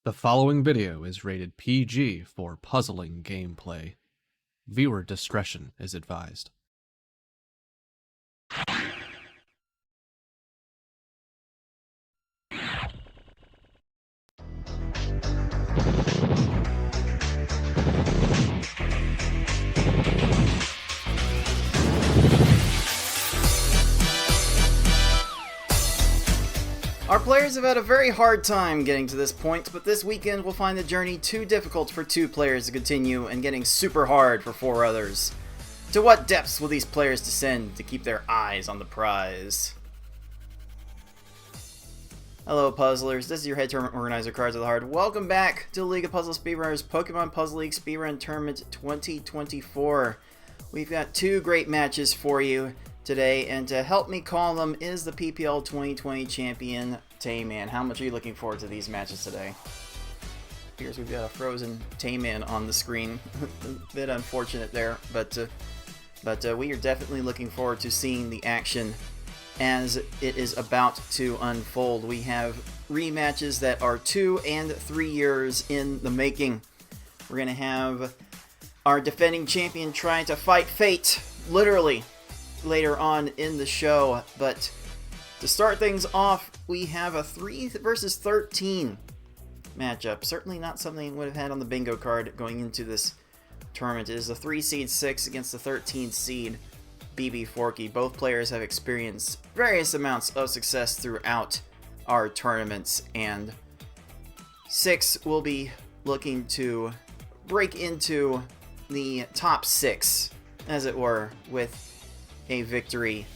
The following video is rated PG for puzzling gameplay. Viewer discretion is advised. Our players have had a very hard time getting to this point, but this weekend will find the journey too difficult for 2 players to continue and getting super hard for 4 others. To what depths will these players descend to keep their eyes on the prize? Hello puzzlers, this is your head tournament organizer, Cards of the Heart. Welcome back to the League of Puzzle Speedrunners Pokemon Puzzle League Speedrun Tournament 2024. We've got 2 great matches for you today, and to help me call them is the PPL 2020 champion, Tayman. How much are you looking forward to these matches today? Here's we've got a frozen Tayman on the screen. A bit unfortunate there, but we are definitely looking forward to seeing the action as it is about to unfold. We have rematches that are 2 and 3 years in the making. We're going to have our defending champion trying to fight fate, literally, later on in the show. But to start things off, we have a 3 versus 13 matchup. Certainly not something we would have had on the bingo card going into this tournament. It is a 3 seed 6 against the 13 seed Bbforky. Both players have experienced various amounts of success throughout our tournaments, and 6 will be looking to break into the top 6, as it were, with a victory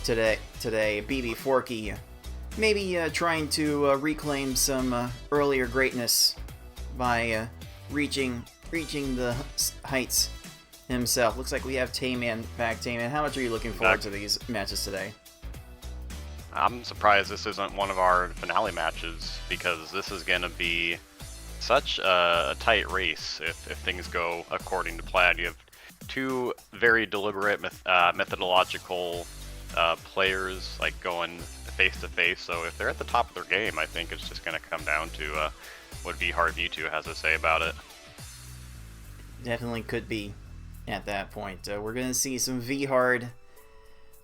today. Bbforky maybe trying to reclaim some earlier greatness by reaching the heights himself. Looks like we have Tayman back. Tayman, how much are you looking forward to these matches today? I'm surprised this isn't one of our finale matches, because this is going to be such a tight race if things go according to plan. You have 2 very deliberate methodological players, like going face to face, so if they're at the top of their game, I think it's just going to come down to what V2 has to say about it. Definitely could be at that point. We're going to see some V-Hard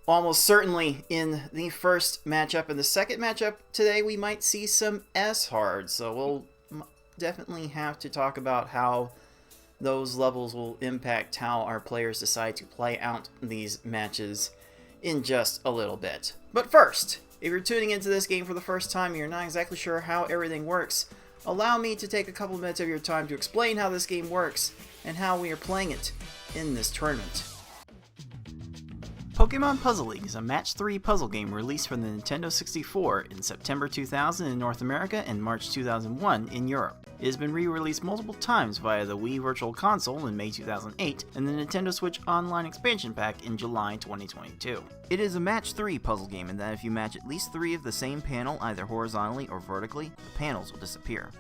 almost certainly in the first matchup. In the second matchup today, we might see some S-Hard, so we'll definitely have to talk about how those levels will impact how our players decide to play out these matches in just a little bit. But first, if you're tuning into this game for the first time and you're not exactly sure how everything works, allow me to take a couple minutes of your time to explain how this game works and how we are playing it in this tournament. Pokemon Puzzle League is a Match 3 puzzle game released for the Nintendo 64 in September 2000 in North America and March 2001 in Europe. It has been re-released multiple times via the Wii Virtual Console in May 2008 and the Nintendo Switch Online Expansion Pack in July 2022. It is a Match 3 puzzle game in that if you match at least 3 of the same panel either horizontally or vertically, the panels will disappear.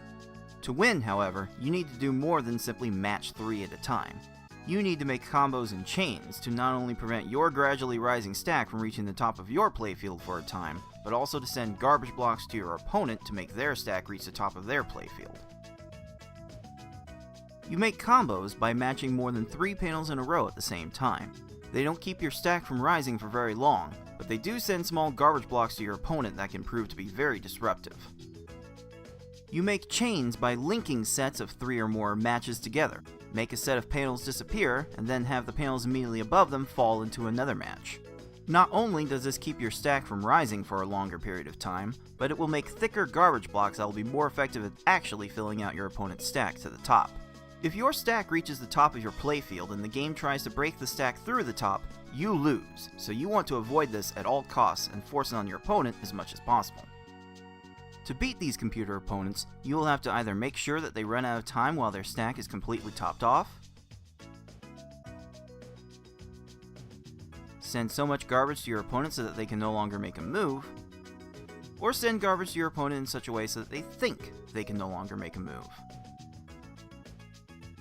To win, however, you need to do more than simply match 3 at a time. You need to make combos and chains to not only prevent your gradually rising stack from reaching the top of your playfield for a time, but also to send garbage blocks to your opponent to make their stack reach the top of their playfield. You make combos by matching more than 3 panels in a row at the same time. They don't keep your stack from rising for very long, but they do send small garbage blocks to your opponent that can prove to be very disruptive. You make chains by linking sets of 3 or more matches together. Make a set of panels disappear, and then have the panels immediately above them fall into another match. Not only does this keep your stack from rising for a longer period of time, but it will make thicker garbage blocks that will be more effective at actually filling out your opponent's stack to the top. If your stack reaches the top of your playfield and the game tries to break the stack through the top, you lose, so you want to avoid this at all costs and force it on your opponent as much as possible. To beat these computer opponents, you will have to either make sure that they run out of time while their stack is completely topped off, send so much garbage to your opponent so that they can no longer make a move, or send garbage to your opponent in such a way so that they think they can no longer make a move.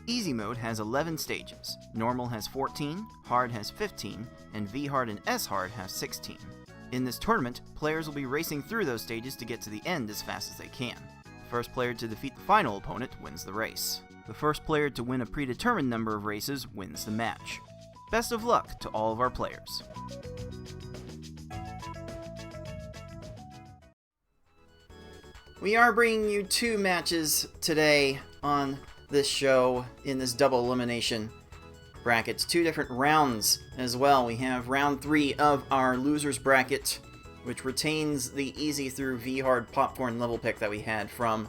Easy mode has 11 stages, normal has 14, hard has 15, and V-Hard and S-Hard have 16. In this tournament, players will be racing through those stages to get to the end as fast as they can. The first player to defeat the final opponent wins the race. The first player to win a predetermined number of races wins the match. Best of luck to all of our players. We are bringing you 2 matches today on this show in this double elimination brackets. 2 different rounds as well. We have round 3 of our losers bracket, which retains the easy through V-hard popcorn level pick that we had from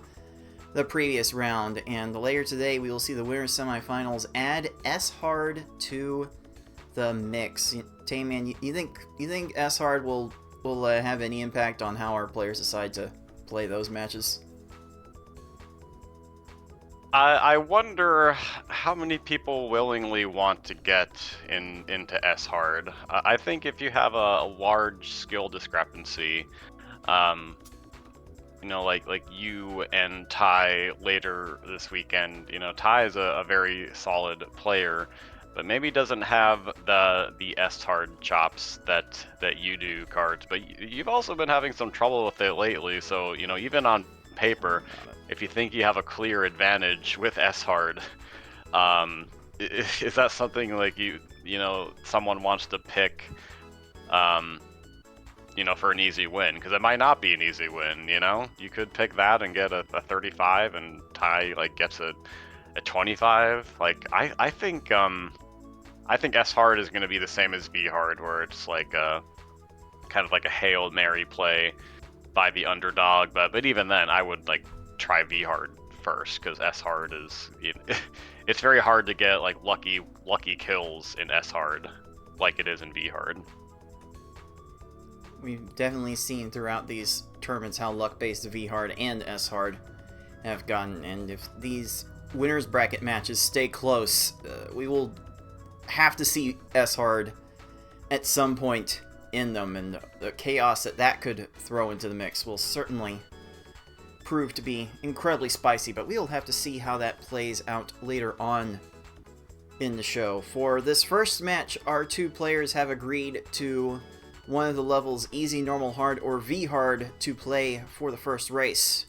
the previous round. And later today we will see the winners semifinals add S-hard to the mix. Tayman, you think S-hard will have any impact on how our players decide to play those matches? I wonder how many people willingly want to get into S-hard. I think if you have a large skill discrepancy, like you and Ty later this weekend, Ty is a very solid player, but maybe doesn't have the S-hard chops that you do, Cards. But you've also been having some trouble with it lately, so even on paper, if you think you have a clear advantage with S-hard, is that something like someone wants to pick, for an easy win? Because it might not be an easy win, You could pick that and get a 35, and Ty gets a 25. I think S-hard is going to be the same as V-hard, where it's kind of like a Hail Mary play by the underdog, but even then I would try V-hard first, because S-hard is it's very hard to get lucky kills in S-hard like it is in V-hard. We've definitely seen throughout these tournaments how luck-based V-hard and S-hard have gotten, and if these winners bracket matches stay close, we will have to see S-hard at some point in them, and the chaos that could throw into the mix will certainly prove to be incredibly spicy, but we'll have to see how that plays out later on in the show. For this first match, our 2 players have agreed to one of the levels, easy, normal, hard, or V-hard, to play for the first race.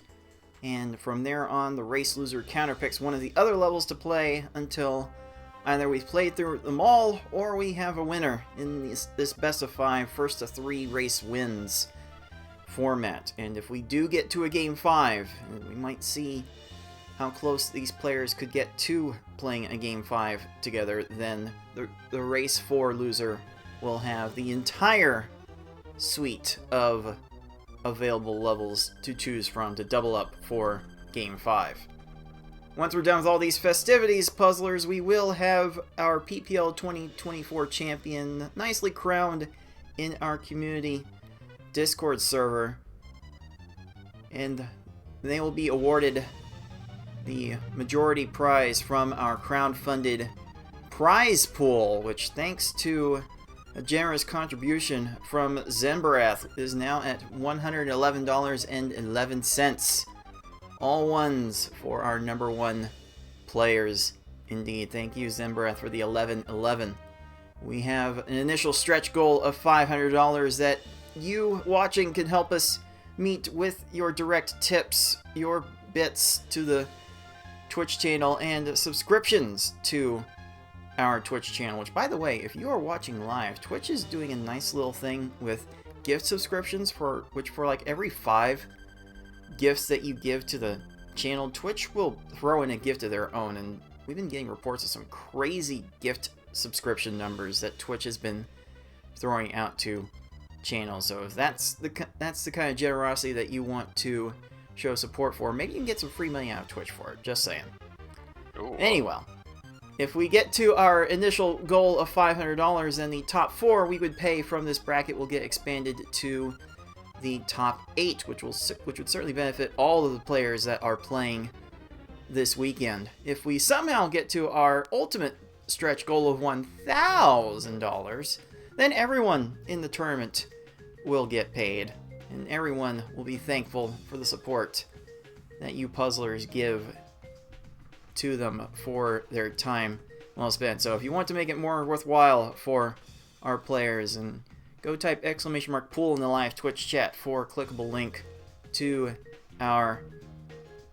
And from there on, the race loser counterpicks one of the other levels to play until either we've played through them all, or we have a winner in this best of 5, first to 3 race wins format. And if we do get to a game 5, we might see how close these players could get to playing a game 5 together, then the race 4 loser will have the entire suite of available levels to choose from to double up for game 5. Once we're done with all these festivities, puzzlers, we will have our PPL 2024 champion nicely crowned in our community Discord server, and they will be awarded the majority prize from our crowd-funded prize pool, which, thanks to a generous contribution from Zembarath, is now at $111.11. All ones for our number 1 players. Indeed, thank you, Zembarath, for the 1111. We have an initial stretch goal of $500 that you watching can help us meet with your direct tips, your bits to the Twitch channel, and subscriptions to our Twitch channel, which, by the way, if you are watching live, Twitch is doing a nice little thing with gift subscriptions, for every 5 gifts that you give to the channel, Twitch will throw in a gift of their own, and we've been getting reports of some crazy gift subscription numbers that Twitch has been throwing out to channels. So if that's the kind of generosity that you want to show support for, maybe you can get some free money out of Twitch for it, just saying. Ooh. Anyway, if we get to our initial goal of $500, then the top 4 we would pay from this bracket will get expanded to the top 8, which would certainly benefit all of the players that are playing this weekend. If we somehow get to our ultimate stretch goal of $1,000, then everyone in the tournament will get paid, and everyone will be thankful for the support that you puzzlers give to them for their time well spent. So if you want to make it more worthwhile for our players, and go type !pool in the live Twitch chat for a clickable link to our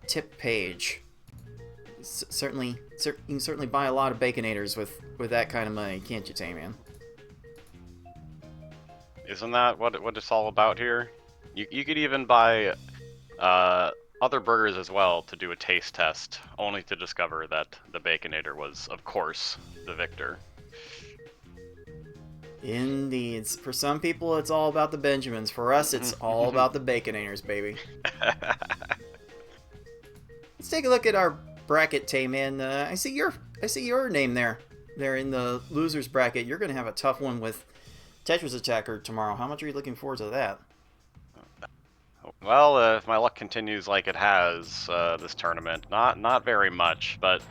tip page. Certainly, you can certainly buy a lot of Baconators with that kind of money, can't you, Tamian? Isn't that what it's all about here? You could even buy other burgers as well to do a taste test, only to discover that the Baconator was, of course, the victor. Indeed. For some people, it's all about the Benjamins. For us, it's all about the Baconators, baby. Let's take a look at our bracket, Tayman. I see your name there. There in the losers bracket. You're going to have a tough one with Tetris Attacker tomorrow. How much are you looking forward to that? Well, if my luck continues like it has this tournament, not very much, but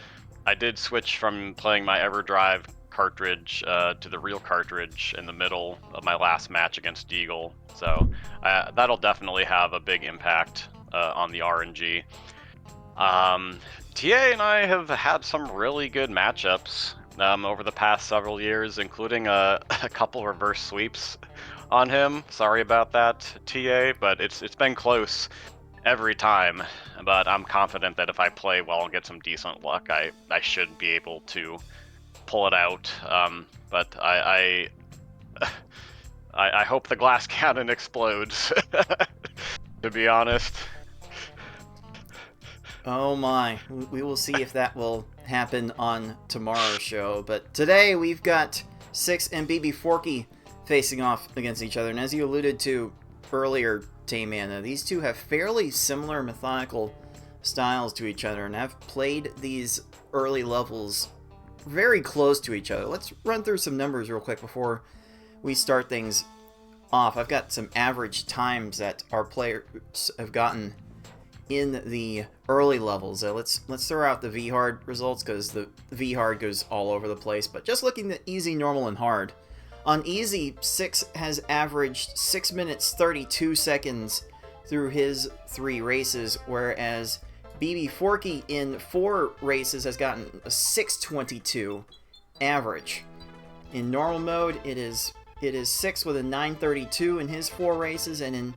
I did switch from playing my EverDrive cartridge to the real cartridge in the middle of my last match against Deagle, so that'll definitely have a big impact on the RNG. TA and I have had some really good matchups over the past several years, including a couple reverse sweeps on him. Sorry about that, TA, but it's been close every time. But I'm confident that if I play well and get some decent luck, I should be able to pull it out. But I hope the glass cannon explodes, to be honest. Oh my, we will see if that will happen on tomorrow's show. But today we've got Six and Bbforky facing off against each other. And as you alluded to earlier, Tayman, these two have fairly similar methodical styles to each other and have played these early levels very close to each other. Let's run through some numbers real quick before we start things off. I've got some average times that our players have gotten in the early levels. Let's throw out the V-Hard results because the V-Hard goes all over the place. But just looking at easy, normal, and hard. On easy, Six has averaged 6 minutes 32 seconds through his 3 races, whereas Bbforky in 4 races has gotten a 6:22 average. In normal mode, it is Six with a 9:32 in his 4 races, and in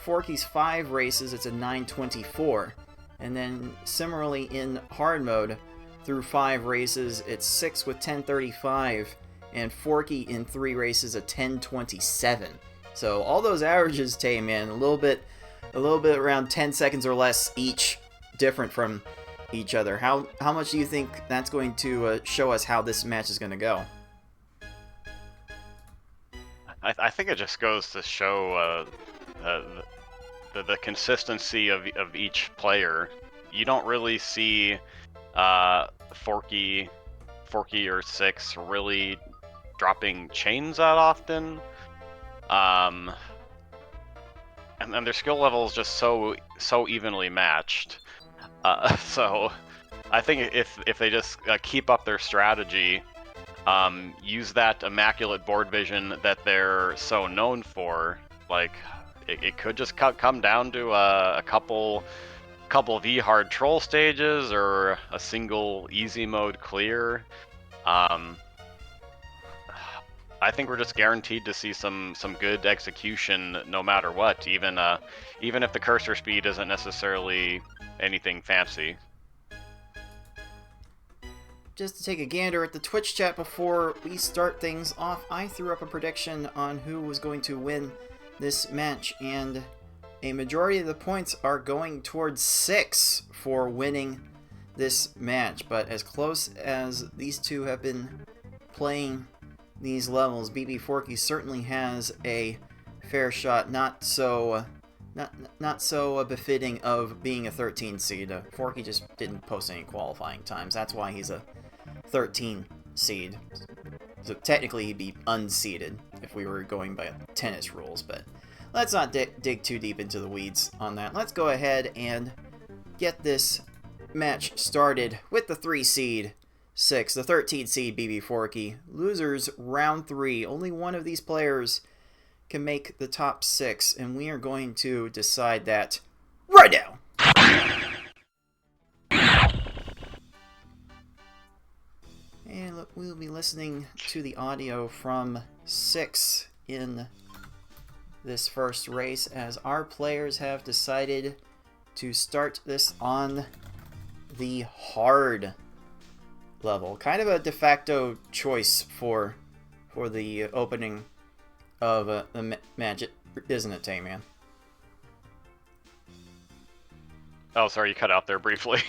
Forky's 5 races, it's a 9:24. And then similarly in hard mode, through 5 races, it's Six with 10:35, and Forky in 3 races a 10:27. So all those averages, Tayman, a little bit around 10 seconds or less each, different from each other. How much do you think that's going to show us how this match is going to go? I think it just goes to show the consistency of each player. You don't really see Forky or Six really dropping chains that often, and their skill level is just so evenly matched. So I think if they just keep up their strategy, use that immaculate board vision that they're so known for, like it could just come down to a couple V-Hard troll stages or a single easy mode clear. I think we're just guaranteed to see some good execution no matter what, even if the cursor speed isn't necessarily anything fancy. Just to take a gander at the Twitch chat before we start things off, I threw up a prediction on who was going to win this match, and a majority of the points are going towards Six for winning this match. But as close as these two have been playing these levels, Bbforky certainly has a fair shot, not so befitting of being a 13 seed. Forky just didn't post any qualifying times. That's why he's a 13 seed. So technically he'd be unseeded if we were going by tennis rules, but let's not dig too deep into the weeds on that. Let's go ahead and get this match started with the 3 seed Six, the 13 seed Bbforky. Losers round 3. Only one of these players can make the top 6, and we are going to decide that right now. And look, we'll be listening to the audio from Six in this first race as our players have decided to start this on the hard level. Kind of a de facto choice for the opening of the match, isn't it, Tay-Man? Oh, sorry, you cut out there briefly.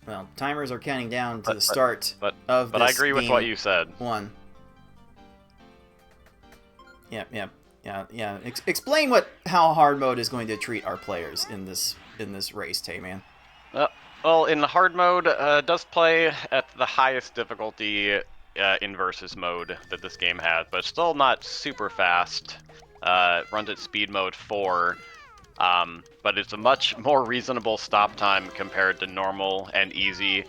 Well, timers are counting down to the start of this But I agree with what you said. One. Yeah. Explain how hard mode is going to treat our players in this race, Tay-Man. Well, in the hard mode, does play at the highest difficulty in versus mode that this game has, but still not super fast. Runs at speed mode 4, but it's a much more reasonable stop time compared to normal and easy.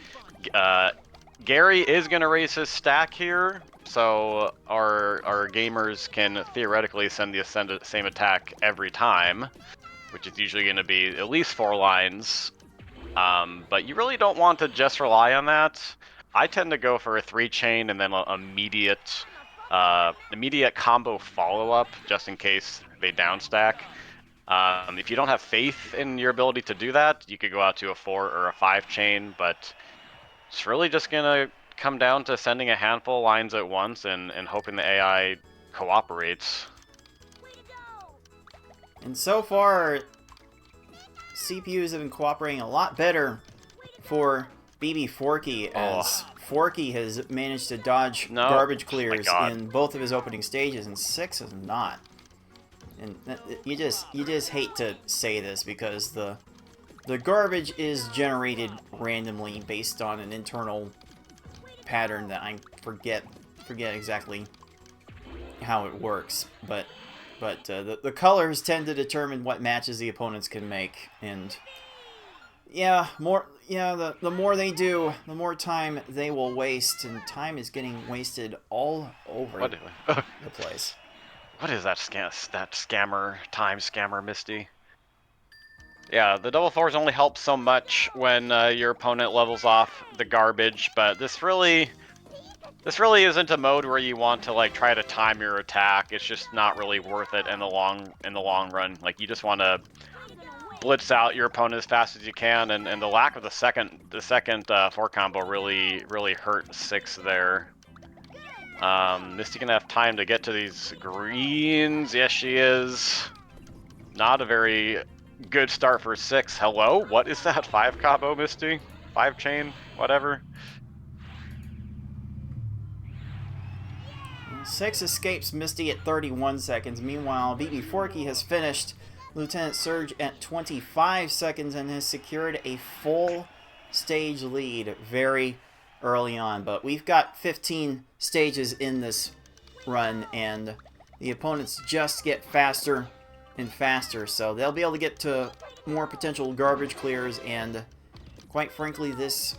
Gary is going to raise his stack here, so our gamers can theoretically send the same attack every time, which is usually going to be at least 4 lines. But you really don't want to just rely on that. I tend to go for a 3-chain and then an immediate combo follow-up, just in case they downstack. If you don't have faith in your ability to do that, you could go out to a 4 or a 5-chain, but it's really just gonna come down to sending a handful of lines at once and hoping the AI cooperates. And so far, CPUs have been cooperating a lot better for Bbforky, as Forky has managed to dodge garbage clears in both of his opening stages, and 6 is not. And you just hate to say this, because the garbage is generated randomly based on an internal pattern that I forget exactly how it works, but the colors tend to determine what matches the opponents can make, and the more they do, the more time they will waste, and time is getting wasted all over the place. What is that time scammer, Misty? Yeah, the double 4s only help so much when your opponent levels off the garbage, but this really isn't a mode where you want to like try to time your attack. It's just not really worth it in the long run. Like, you just want to blitz out your opponent as fast as you can, and the lack of the second 4 combo really hurt 6 there. Misty gonna have time to get to these greens. Yes, she is. Not a very good start for 6. Hello? What is that? 5 combo, Misty? 5-chain? Whatever. 6 escapes Misty at 31 seconds. Meanwhile, Bbforky has finished Lieutenant Surge at 25 seconds and has secured a full stage lead very early on. But we've got 15 stages in this run, and the opponents just get faster and faster, so they'll be able to get to more potential garbage clears, and quite frankly, this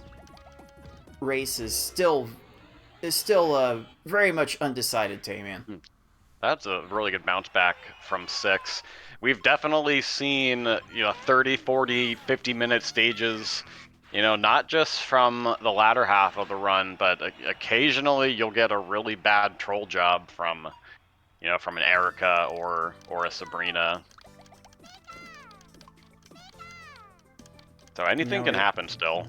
race is still very much undecided, Tay-Man. That's a really good bounce back from 6. We've definitely seen 30, 40, 50-minute stages, not just from the latter half of the run, but occasionally you'll get a really bad troll job from an Erica or a Sabrina. So anything can happen still.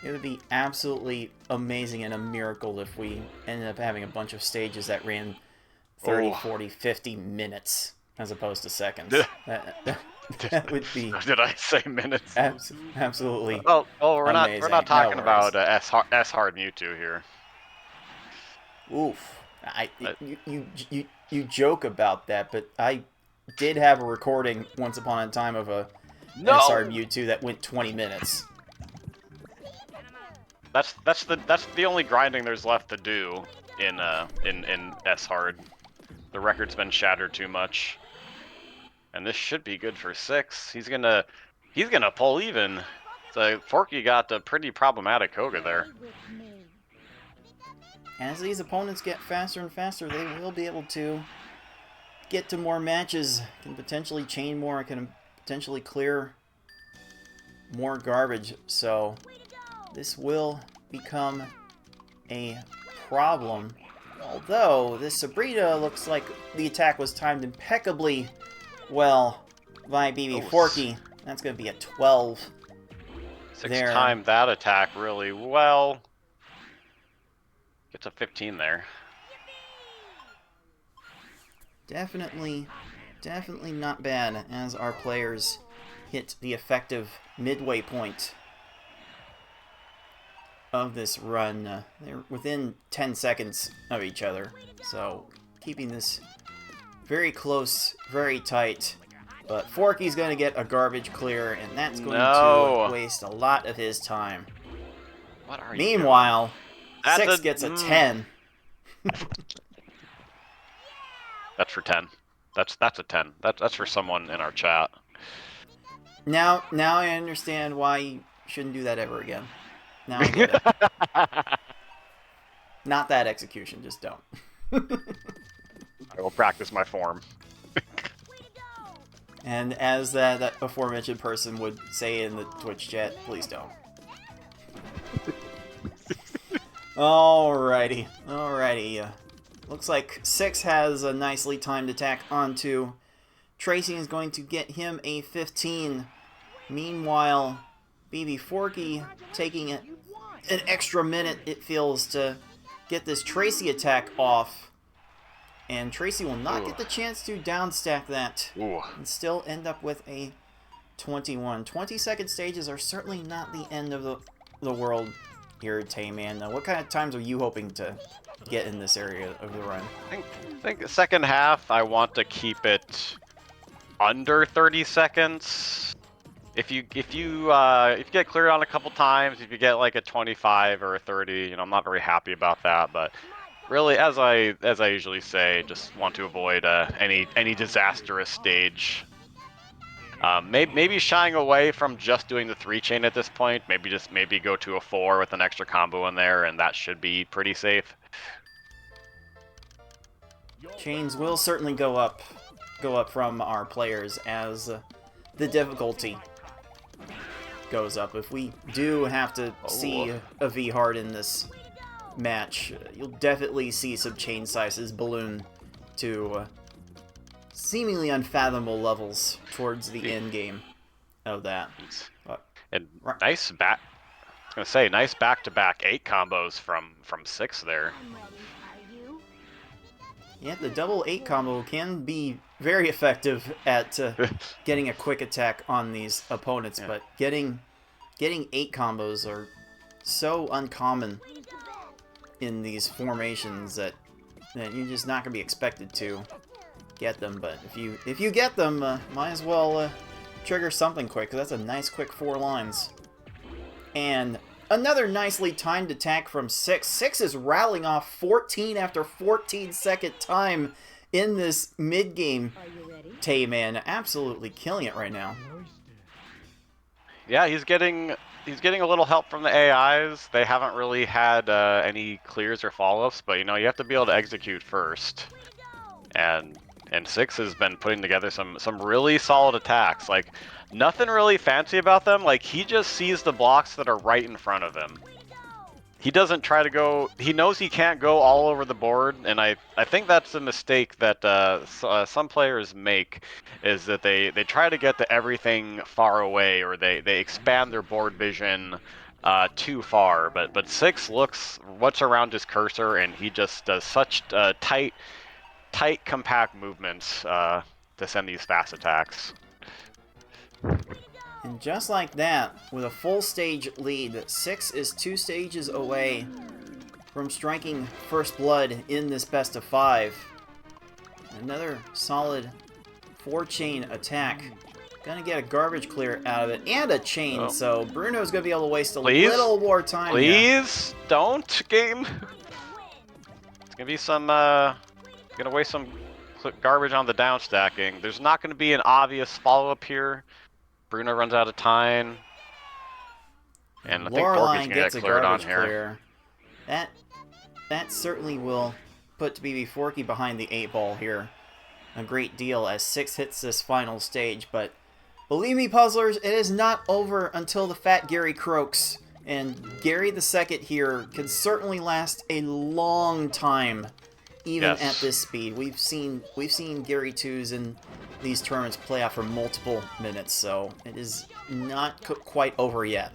It would be absolutely amazing and a miracle if we ended up having a bunch of stages that ran 30, 40, 50 minutes as opposed to seconds. That would be... Did I say minutes? Absolutely. Oh, we're not talking about S hard Mewtwo here. Oof. You joke about that, but I did have a recording once upon a time of a SR Mewtwo that went 20 minutes. That's the only grinding there's left to do in S hard. The record's been shattered too much, and this should be good for 6. He's gonna pull even. So Forky got a pretty problematic Koga there. As these opponents get faster and faster, they will be able to get to more matches, can potentially chain more, can potentially clear more garbage. So this will become a problem. Although this Sabrina looks like the attack was timed impeccably well by Bbforky. That's going to be a 12. Six there. timed that attack really well. Gets a 15 there. Definitely not bad as our players hit the effective midway point of this run. They're within 10 seconds of each other, so keeping this very close, very tight. But Forky's going to get a garbage clear, and that's going to waste a lot of his time. What are you Meanwhile, doing? 6 gets a 10. That's for 10. That's a 10. That's for someone in our chat. Now I understand why you shouldn't do that ever again. Now I get it. Not that execution, just don't. I will practice my form. And as that aforementioned person would say in the Twitch chat, please don't. Alrighty. Looks like 6 has a nicely timed attack onto Tracy, is going to get him a 15. Meanwhile, Bbforky taking an extra minute, it feels, to get this Tracy attack off. And Tracy will not get the chance to downstack that and still end up with a 21. 20-second stages are certainly not the end of the world here, Tayman. What kind of times are you hoping to get in this area of the run? I think the second half, I want to keep it under 30 seconds. If you get cleared on a couple times, if you get like a 25 or a 30, I'm not very happy about that. But really, as I usually say, just want to avoid any disastrous stage. Maybe shying away from just doing the 3-chain at this point. Maybe go to a 4 with an extra combo in there, and that should be pretty safe. Chains will certainly go up from our players as the difficulty goes up. If we do have to see a V-hard in this match, you'll definitely see some chain sizes balloon to seemingly unfathomable levels towards the end game of that. And nice back. I was gonna say nice back-to-back 8 combos from 6 there. Yeah, the double 8 combo can be very effective at getting a quick attack on these opponents, but getting 8 combos are so uncommon in these formations that you're just not going to be expected to get them. But if you get them, might as well trigger something quick, because that's a nice quick 4 lines. And another nicely timed attack from 6. 6 is rattling off 14 after 14 second time in this mid-game. Tayman absolutely killing it right now. Yeah, he's getting a little help from the AIs. They haven't really had any clears or follow-ups, but you have to be able to execute first. And 6 has been putting together some really solid attacks. Like, nothing really fancy about them. Like, he just sees the blocks that are right in front of him. He doesn't try to go. He knows he can't go all over the board, and I think that's a mistake that some players make, is that they try to get to everything far away, or they expand their board vision too far. But 6 looks what's around his cursor, and he just does such tight, compact movements to send these fast attacks. And just like that, with a full stage lead, 6 is 2 stages away from striking first blood in this best of 5. Another solid 4-chain attack. Gonna get a garbage clear out of it, and a chain, so Bruno's gonna be able to waste a little more time. Please don't, game. It's gonna be some, gonna waste some garbage on the down stacking. There's not gonna be an obvious follow-up here. Bruno runs out of time, and I think Forky's gonna get cleared on here. That certainly will put Bbforky behind the 8 ball here a great deal as 6 hits this final stage. But believe me, puzzlers, it is not over until the Fat Gary croaks, and Gary the Second here can certainly last a long time, even Yes. at this speed. We've seen Gary 2s in these tournaments play out for multiple minutes, so it is not quite over yet.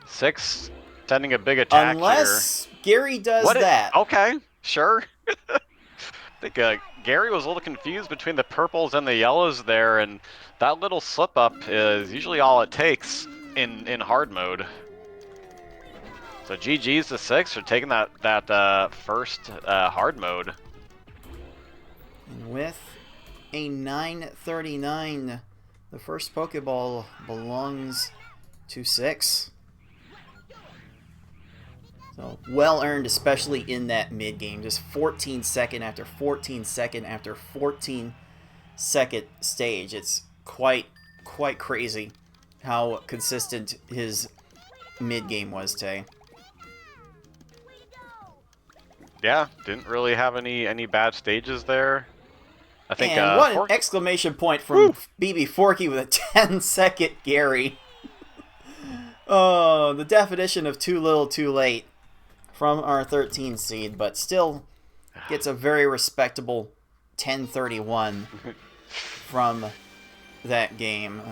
6 sending a big attack Unless Gary does here. that. Okay, sure. I think Gary was a little confused between the purples and the yellows there, and that little slip up is usually all it takes in hard mode. So GG's to 6 for taking that first hard mode. And with a 939, the first Pokeball belongs to 6. So well earned, especially in that mid game. Just 14 second after 14 second after 14 second stage. It's quite crazy how consistent his mid game was today. Yeah, didn't really have any bad stages there. I think. And what an exclamation point from Bbforky with a 10-second Gary. Oh, the definition of too little, too late from our 13 seed, but still gets a very respectable 10:31 from that game.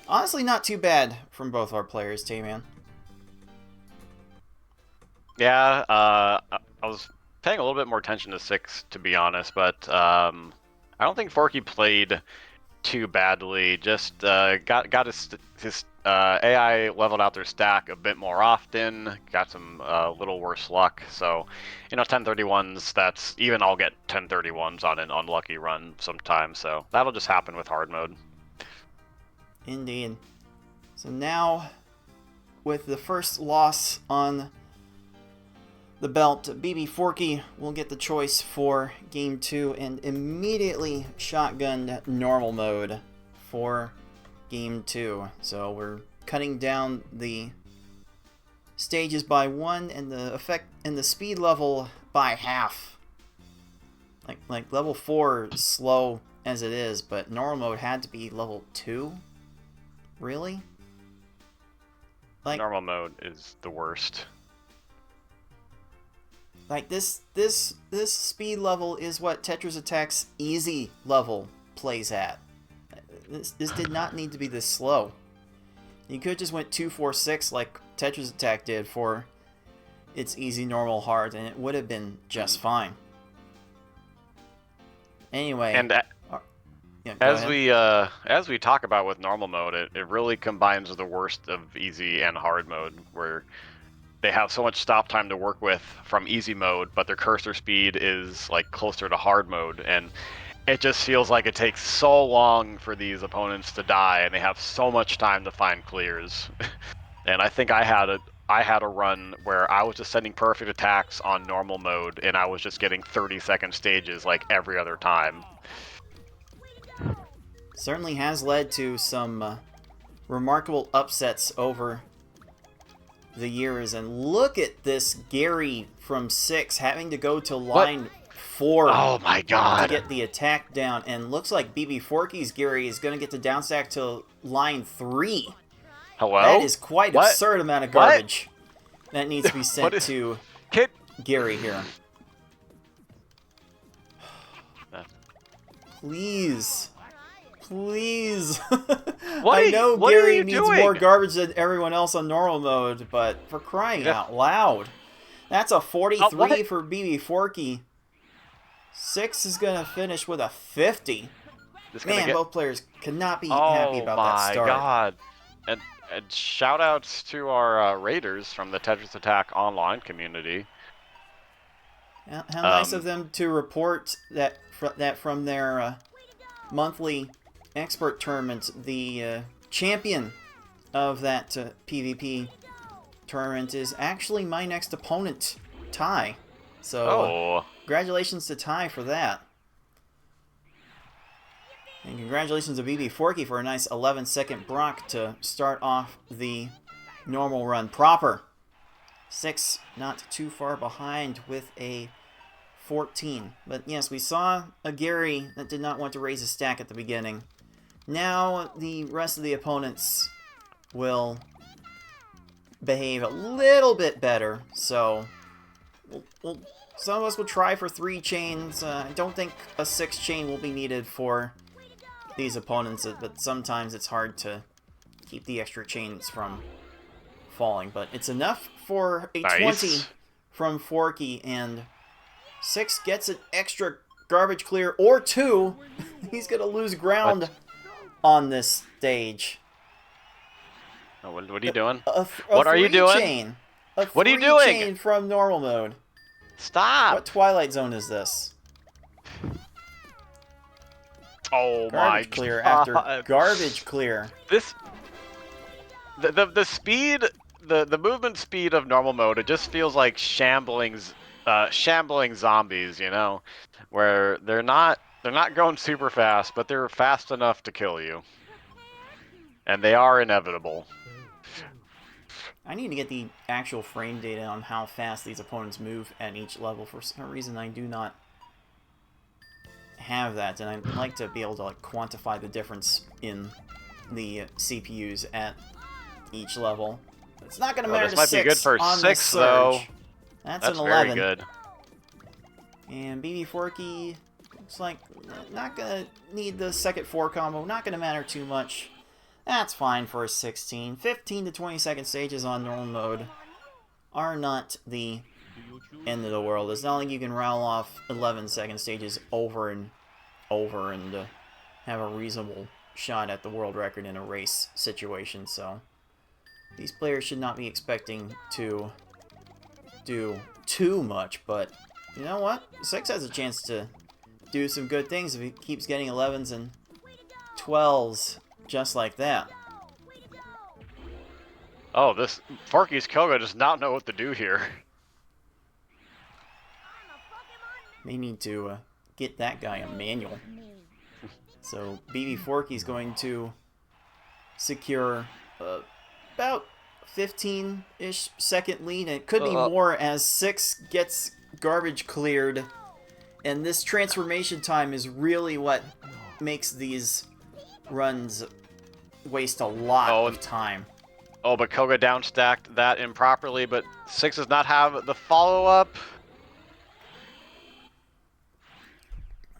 Honestly, not too bad from both our players, T-Man. Yeah, I was paying a little bit more attention to 6, to be honest, but I don't think Forky played too badly. Just got his AI leveled out their stack a bit more often. Got some little worse luck. So, 1031s. That's even I'll get 1031s on an unlucky run sometimes. So that'll just happen with hard mode. Indeed. So now, with the first loss on the belt, Bbforky will get the choice for Game 2 and immediately shotgunned normal mode for Game 2. So we're cutting down the stages by 1 and the effect and the speed level by half. Like level 4 is slow as it is, but normal mode had to be level 2? Really? Normal mode is the worst. Like this speed level is what Tetris Attack's easy level plays at. This did not need to be this slow. You could just went 2, 4, 6 like Tetris Attack did for its easy, normal, hard, and it would have been just fine. Anyway, and yeah, as we talk about with normal mode, it really combines the worst of easy and hard mode, where they have so much stop time to work with from easy mode, but their cursor speed is like closer to hard mode, and it just feels like it takes so long for these opponents to die, and they have so much time to find clears. And I think I had a run where I was just sending perfect attacks on normal mode, and I was just getting 30-second stages like every other time. certainly has led to some remarkable upsets over the years. And look at this Gary from 6 having to go to line 4 Oh my god, to get the attack down. And looks like Bbforky's Gary is going to get the down stack to line 3. Hello? That is quite What? absurd amount of garbage that needs to be sent is... to Kid... Gary here. Please. I know Gary needs more garbage than everyone else on normal mode, but for crying out loud. That's a 43 for Bbforky. 6 is going to finish with a 50. Man, both players could not be happy about that start. Oh my god. And shout-outs to our raiders from the Tetris Attack online community. How nice of them to report that from their monthly expert tournament, the champion of that PvP tournament is actually my next opponent, Ty. So congratulations to Ty for that. And congratulations to Bbforky for a nice 11-second Brock to start off the normal run proper. 6 not too far behind with a 14. But yes, we saw a Gary that did not want to raise his stack at the beginning. Now the rest of the opponents will behave a little bit better. So we'll Some of us will try for 3 chains. I don't think a 6 chain will be needed for these opponents, but sometimes it's hard to keep the extra chains from falling. But it's enough for a 20 from Forky, and 6 gets an extra garbage clear, or 2. He's going to lose ground on this stage. What are you doing? What are you doing? Chain. What are you doing? Chain from normal mode. Stop! What Twilight Zone is this? Oh garbage my clear God. after garbage clear. This the speed, the movement speed of normal mode, it just feels like shambling zombies, you know, where they're not going super fast, but they're fast enough to kill you, and they are inevitable. I need to get the actual frame data on how fast these opponents move at each level. For some reason, I do not have that, and I'd like to be able to like quantify the difference in the CPUs at each level. It's not going to matter to 6 be good for on 6 the though. surge. That's an very 11. good. And Bbforky looks like not going to need the second 4 combo. Not going to matter too much. That's fine for a 16. 15 to 20 second stages on normal mode are not the end of the world. It's not like you can rattle off 11 second stages over and over and have a reasonable shot at the world record in a race situation. So these players should not be expecting to do too much. But you know what? 6 has a chance to do some good things if he keeps getting 11s and 12s. Just like that. Oh, this Forky's Koga does not know what to do here. They need to get that guy a manual. So Bbforky's going to secure about 15-ish second lead. And it could be more as 6 gets garbage cleared. And this transformation time is really what makes these runs waste a lot of time. Oh, but Koga downstacked that improperly, but 6 does not have the follow-up.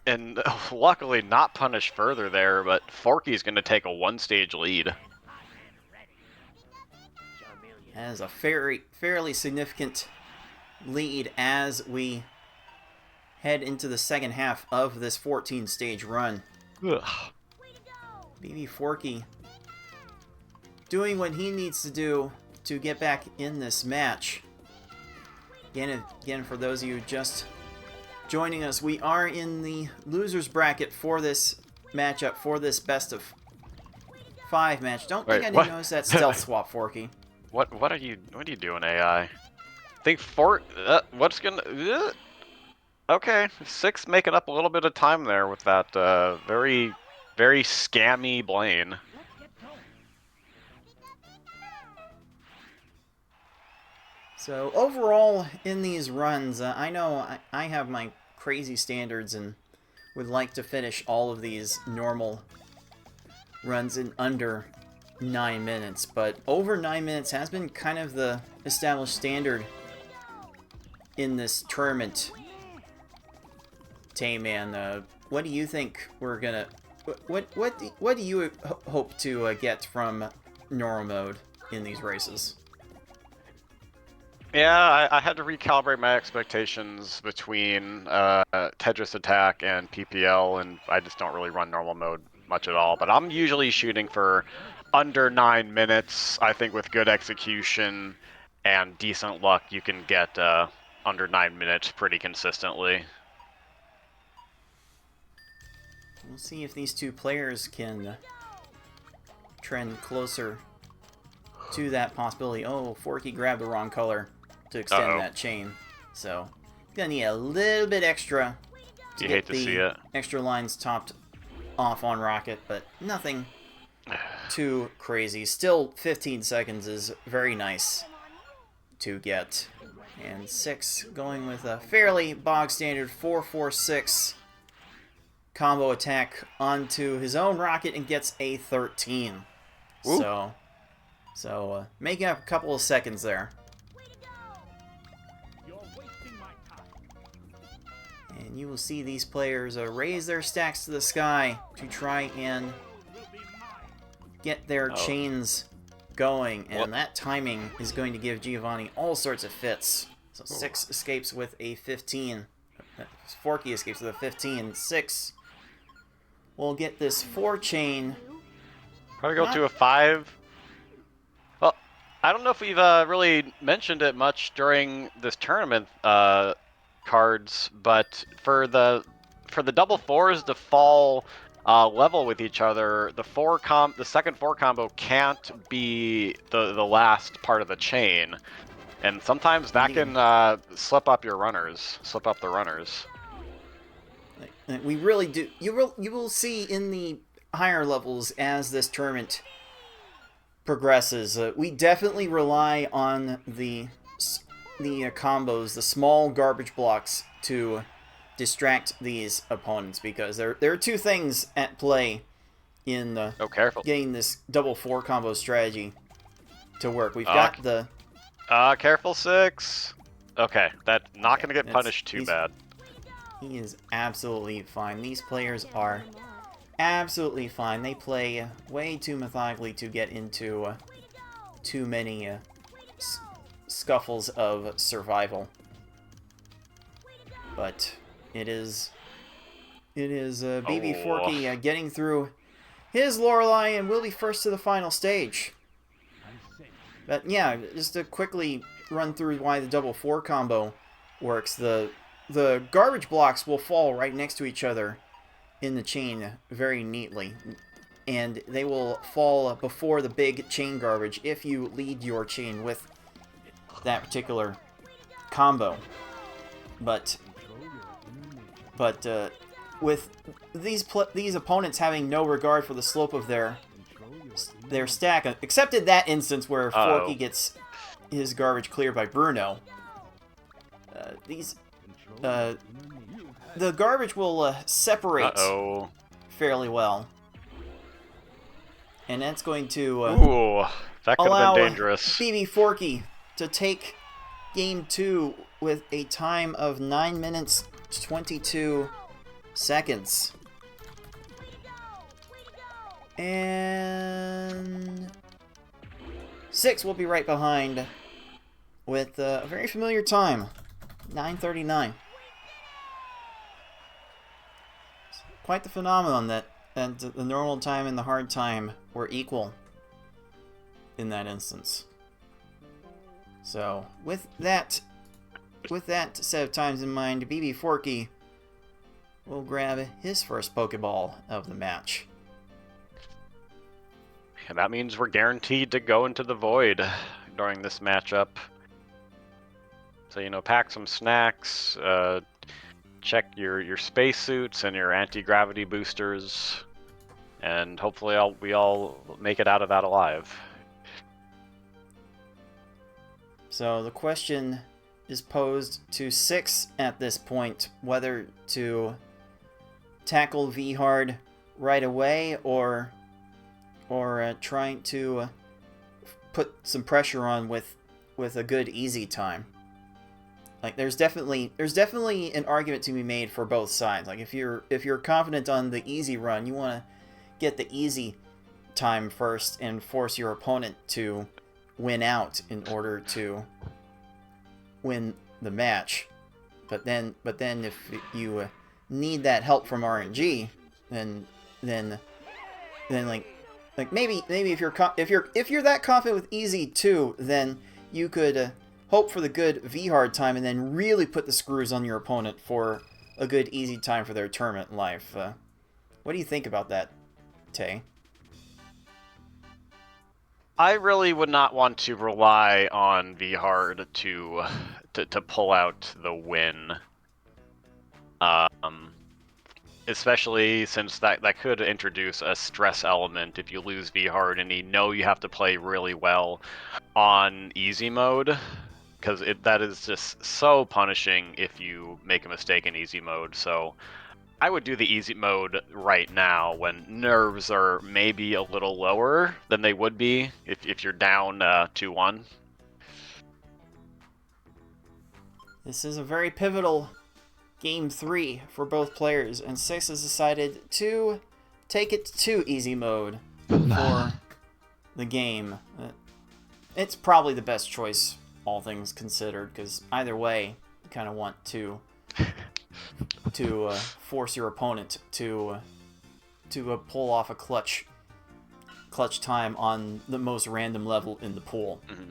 And luckily not punished further there, but Forky's going to take a 1-stage lead. That is a fairly significant lead as we head into the second half of this 14-stage run. Ugh. Bbforky doing what he needs to do to get back in this match. Again, for those of you just joining us, we are in the losers bracket for this matchup, for this best of 5 match. Don't think I didn't notice that stealth swap, Forky. What are you doing, AI? I think what's gonna okay, 6 making up a little bit of time there with that very scammy Blaine. So overall in these runs, I know I have my crazy standards and would like to finish all of these normal runs in under 9 minutes, but over 9 minutes has been kind of the established standard in this tournament. Tayman, what do you think we're gonna... What do you hope to get from normal mode in these races? Yeah, I had to recalibrate my expectations between Tetris Attack and PPL, and I just don't really run normal mode much at all. But I'm usually shooting for under 9 minutes. I think with good execution and decent luck, you can get under 9 minutes pretty consistently. We'll see if these two players can trend closer to that possibility. Oh, Forky grabbed the wrong color to extend that chain. So, gonna need a little bit extra to get the extra lines topped off on Rocket, but nothing too crazy. Still, 15 seconds is very nice to get. And 6 going with a fairly bog standard 4-4-6 combo attack onto his own Rocket and gets a 13. Ooh. So making up a couple of seconds there. And you will see these players raise their stacks to the sky to try and get their chains going. And that timing is going to give Giovanni all sorts of fits. So 6 escapes with a 15. Forky escapes with a 15. 6 will get this 4 chain. Probably go to a 5. Well, I don't know if we've really mentioned it much during this tournament cards, but for the double 4s to fall level with each other, the second 4 combo can't be the last part of the chain, and sometimes that can slip up the runners. We really do. You will see in the higher levels as this tournament progresses. We definitely rely on the combos, the small garbage blocks, to distract these opponents, because there are 2 things at play in getting this double 4 combo strategy to work. We've got the careful 6. Okay, that's not going to get punished too bad. He is absolutely fine. These players are absolutely fine. They play way too methodically to get into too many scuffles of survival. But it is Bbforky getting through his Lorelei and will be first to the final stage. But yeah, just to quickly run through why the double 4 combo works. The garbage blocks will fall right next to each other in the chain very neatly, and they will fall before the big chain garbage if you lead your chain with that particular combo. But with these opponents having no regard for the slope of their stack, except in that instance where Forky gets his garbage cleared by Bruno, the garbage will separate fairly well, and that's going to that could have been dangerous. Bbforky to take game 2 with a time of 9 minutes 22 seconds. And 6 will be right behind with a very familiar time, 9:39. Quite the phenomenon that the normal time and the hard time were equal in that instance. So with that set of times in mind, Bbforky will grab his first Pokeball of the match. And that means we're guaranteed to go into the void during this matchup. So, pack some snacks, check your spacesuits and your anti-gravity boosters, and hopefully we all make it out of that alive. So the question is posed to 6 at this point, whether to tackle V-Hard right away or trying to put some pressure on with a good easy time. Like there's definitely an argument to be made for both sides. Like if you're confident on the easy run, you want to get the easy time first and force your opponent to win out in order to win the match. But then if you need that help from RNG, then like maybe if you're that confident with easy too, then you could hope for the good V-Hard time and then really put the screws on your opponent for a good easy time for their tournament life. What do you think about that, Tay? I really would not want to rely on V-Hard to pull out the win. Especially since that could introduce a stress element if you lose V-Hard and you have to play really well on easy mode, because that is just so punishing if you make a mistake in easy mode. So I would do the easy mode right now when nerves are maybe a little lower than they would be if you're down 2-1. This is a very pivotal game 3 for both players, and 6 has decided to take it to easy mode for the game. It's probably the best choice, all things considered, because either way, you kind of want to force your opponent to pull off a clutch time on the most random level in the pool. Mm-hmm.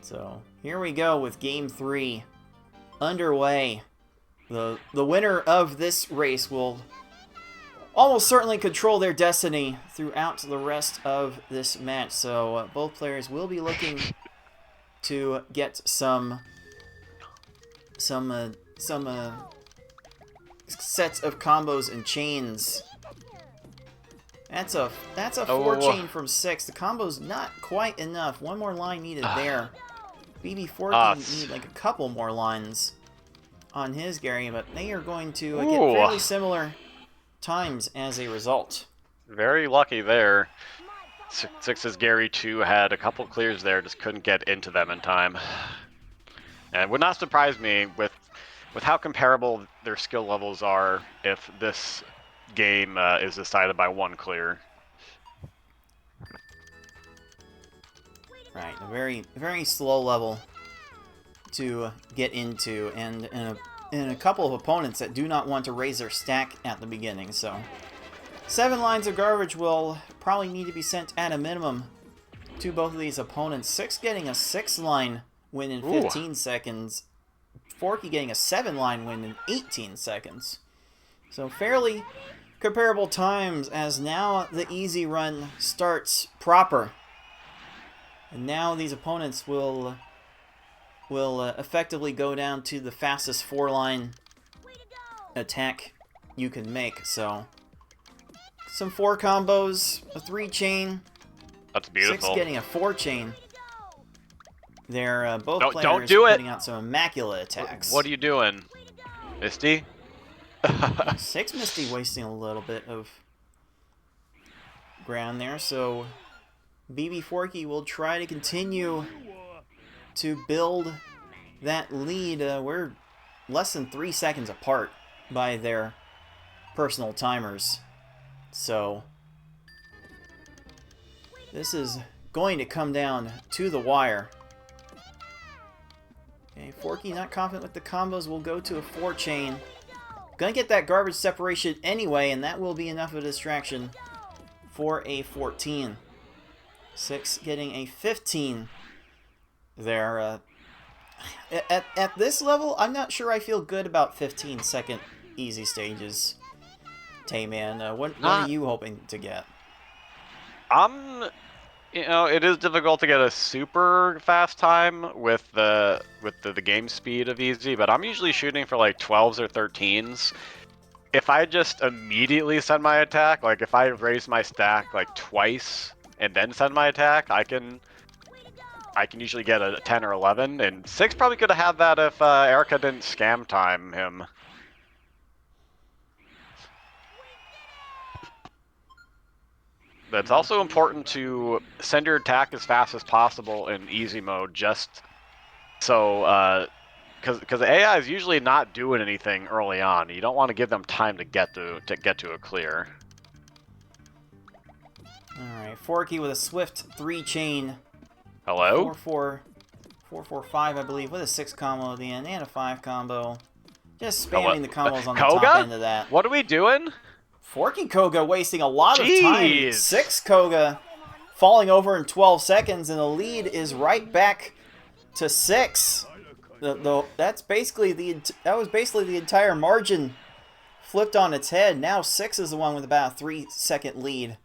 So here we go with game 3 underway. The winner of this race will almost certainly control their destiny throughout the rest of this match. So both players will be looking to get some sets of combos and chains. That's a 4 chain from 6. The combo's not quite enough. One more line needed there. Bbforky need like a couple more lines on his Gary, but they are going to get fairly similar times as a result. Very lucky there. 6's Gary 2 had a couple clears there, just couldn't get into them in time. And it would not surprise me with how comparable their skill levels are if this game is decided by 1 clear. Right, a very slow level to get into, and in a couple of opponents that do not want to raise their stack at the beginning. So 7 lines of garbage will probably need to be sent at a minimum to both of these opponents. 6 getting a 6-line win in 15 seconds. Forky getting a 7-line win in 18 seconds. So fairly comparable times, as now the easy run starts proper. And now these opponents will effectively go down to the fastest 4-line attack you can make. So some 4 combos, a 3 chain. That's beautiful. 6 getting a 4 chain. They're both players don't do putting out some immaculate attacks. What are you doing, Misty? 6 Misty wasting a little bit of ground there, so Bbforky will try to continue to build that lead. We're less than 3 seconds apart by their personal timers, so this is going to come down to the wire. Okay, Forky not confident with the combos, will go to a 4 chain. Gonna get that garbage separation anyway, and that will be enough of a distraction for a 14. 6 getting a 15 there. At this level, I'm not sure I feel good about 15-second easy stages. Tayman, what are you hoping to get? It is difficult to get a super fast time with the game speed of easy, but I'm usually shooting for like 12s or 13s. If I just immediately send my attack, like if I raise my stack like twice and then send my attack, I can usually get a 10 or 11, and 6 probably could have had that if Erica didn't scam time him. But it's also important to send your attack as fast as possible in easy mode, just so, because the AI is usually not doing anything early on. You don't want to give them time to get to a clear. All right, Forky with a swift 3 chain. Hello? 4-4-5, I believe, with a 6 combo at the end and a 5 combo. Just spamming the combos on the Koga? top end of that. What are we doing? Forky Koga wasting a lot of time. 6 Koga falling over in 12 seconds, and the lead is right back to 6. That was basically the entire margin flipped on its head. Now 6 is the one with about a 3-second lead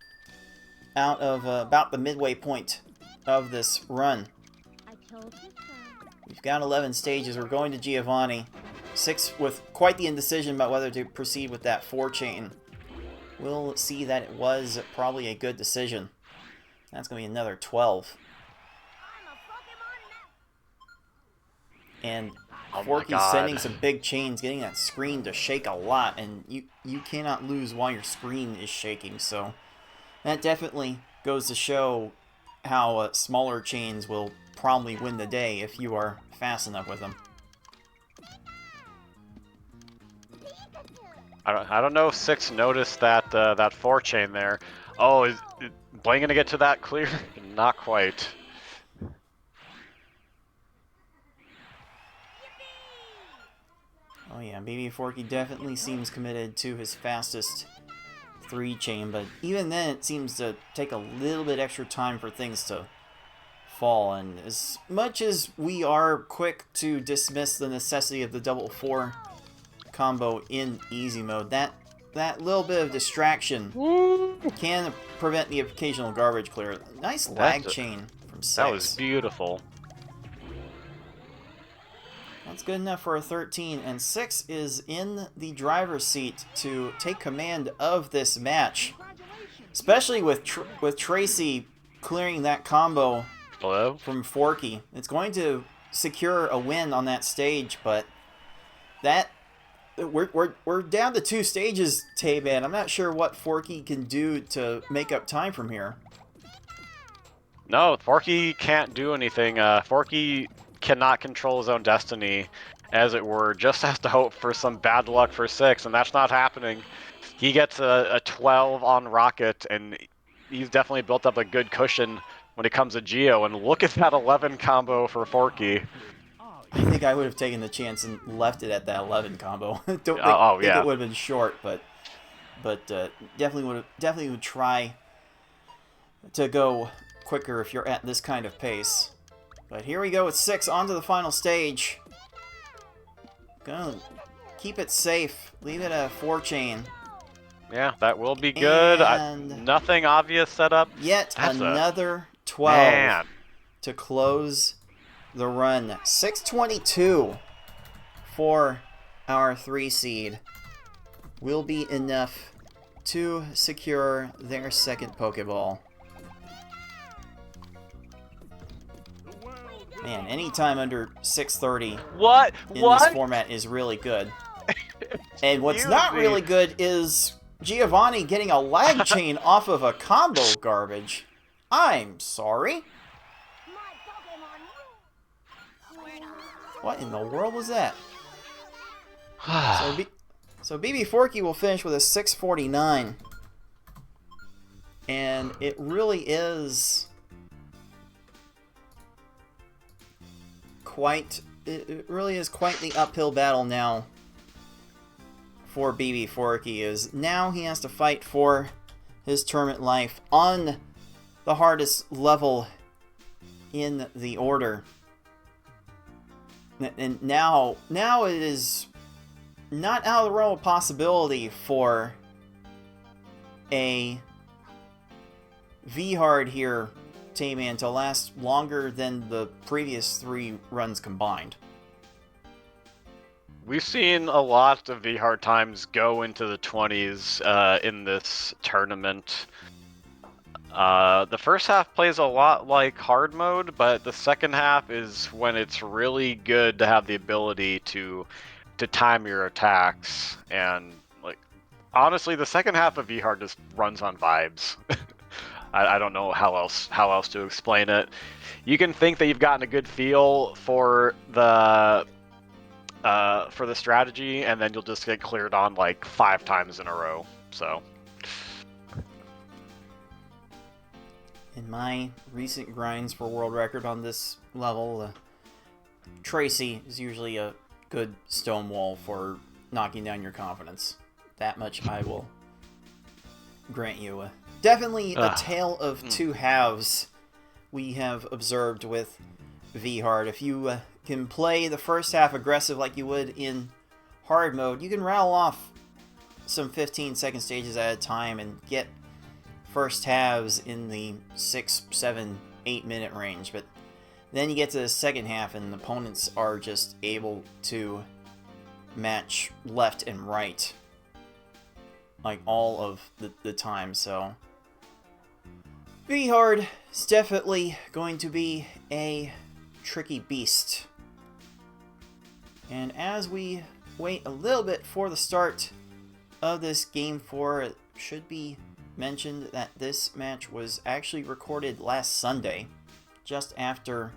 out of about the midway point of this run. We've got 11 stages. We're going to Giovanni. 6 with quite the indecision about whether to proceed with that 4 chain. We'll see that it was probably a good decision. That's going to be another 12. And Forky's sending some big chains, getting that screen to shake a lot, and you cannot lose while your screen is shaking, so that definitely goes to show how smaller chains will probably win the day if you are fast enough with them. I don't know if 6 noticed that that 4 chain there. Oh, is Blaine gonna get to that clear? Not quite. Oh yeah, Bbforky definitely seems committed to his fastest 3 chain, but even then it seems to take a little bit extra time for things to fall. And as much as we are quick to dismiss the necessity of the double 4 combo in easy mode, that little bit of distraction can prevent the occasional garbage clear. Nice lag chain from 6. That was beautiful. That's good enough for a 13, and 6 is in the driver's seat to take command of this match, especially with Tracy clearing that combo from Forky. It's going to secure a win on that stage, but that we're down to 2 stages, Tay-Man. I'm not sure what Forky can do to make up time from here. No, Forky can't do anything. Forky cannot control his own destiny, as it were. Just has to hope for some bad luck for 6, and that's not happening. He gets a 12 on Rocket, and he's definitely built up a good cushion when it comes to Geo, and look at that 11 combo for Forky. I think I would have taken the chance and left it at that 11 combo. Don't think, think it would have been short, but definitely would try to go quicker if you're at this kind of pace. But here we go with 6 onto the final stage. Gonna keep it safe. Leave it a 4 chain. Yeah, that will be good. Nothing obvious set up. Yet another 12 to close the run. 622 for our 3 seed will be enough to secure their second Pokeball. Man, anytime under 630 in this format is really good. And what's not really good is Giovanni getting a lag chain off of a combo garbage. I'm sorry. What in the world was that? So Bbforky will finish with a 649. And it really is quite the uphill battle now for Bbforky. Is now he has to fight for his tournament life on the hardest level in the order. And now it is not out of the realm of possibility for a V-Hard here, Tay-Man, to last longer than the previous 3 runs combined. We've seen a lot of V-Hard times go into the 20s in this tournament. The first half plays a lot like hard mode, but the second half is when it's really good to have the ability to time your attacks. And like, honestly, the second half of V-Hard just runs on vibes. I don't know how else to explain it. You can think that you've gotten a good feel for the strategy, and then you'll just get cleared on like 5 times in a row. So, in my recent grinds for world record on this level, Tracy is usually a good stonewall for knocking down your confidence. That much I will grant you. Definitely a tale of 2 halves we have observed with V-Hard. If you can play the first half aggressive like you would in hard mode, you can rattle off some 15-second stages at a time and get first halves in the 6, 7, 8 minute range. But then you get to the second half and opponents are just able to match left and right like all of the time. So V-Hard is definitely going to be a tricky beast. And as we wait a little bit for the start of this Game 4, it should be mentioned that this match was actually recorded last Sunday, just after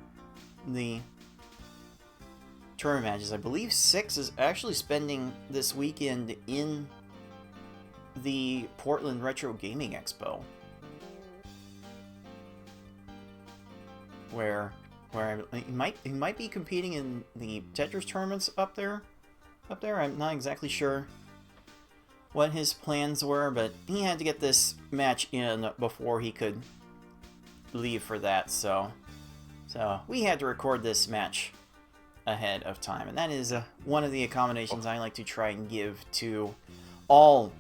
the tournament matches. I believe 6 is actually spending this weekend in the Portland Retro Gaming Expo, where he might be competing in the Tetris tournaments up there. I'm not exactly sure what his plans were, but he had to get this match in before he could leave for that. So we had to record this match ahead of time, and that is one of the accommodations I like to try and give to all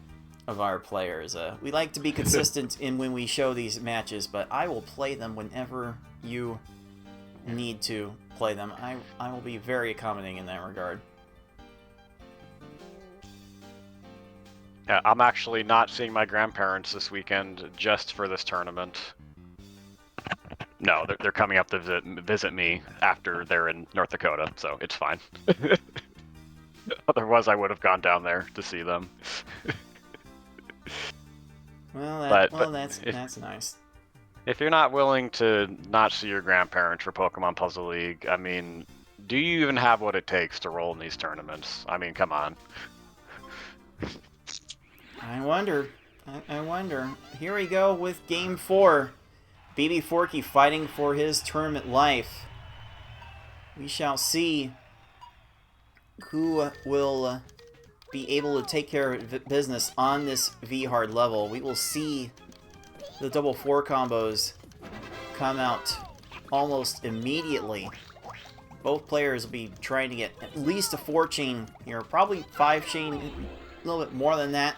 of our players. We like to be consistent in when we show these matches, but I will play them whenever you need to play them. I will be very accommodating in that regard. Yeah, I'm actually not seeing my grandparents this weekend just for this tournament. No, they're coming up to visit me after they're in North Dakota, so it's fine. Otherwise, I would have gone down there to see them. Well, that's nice. If you're not willing to not see your grandparents for Pokemon Puzzle League, I mean, do you even have what it takes to roll in these tournaments? I mean, come on. I wonder. I wonder. Here we go with Game 4. Bbforky fighting for his tournament life. We shall see who will be able to take care of business on this V-hard level. We will see the double 4 combos come out almost immediately. Both players will be trying to get at least a 4-chain here, probably 5-chain, a little bit more than that.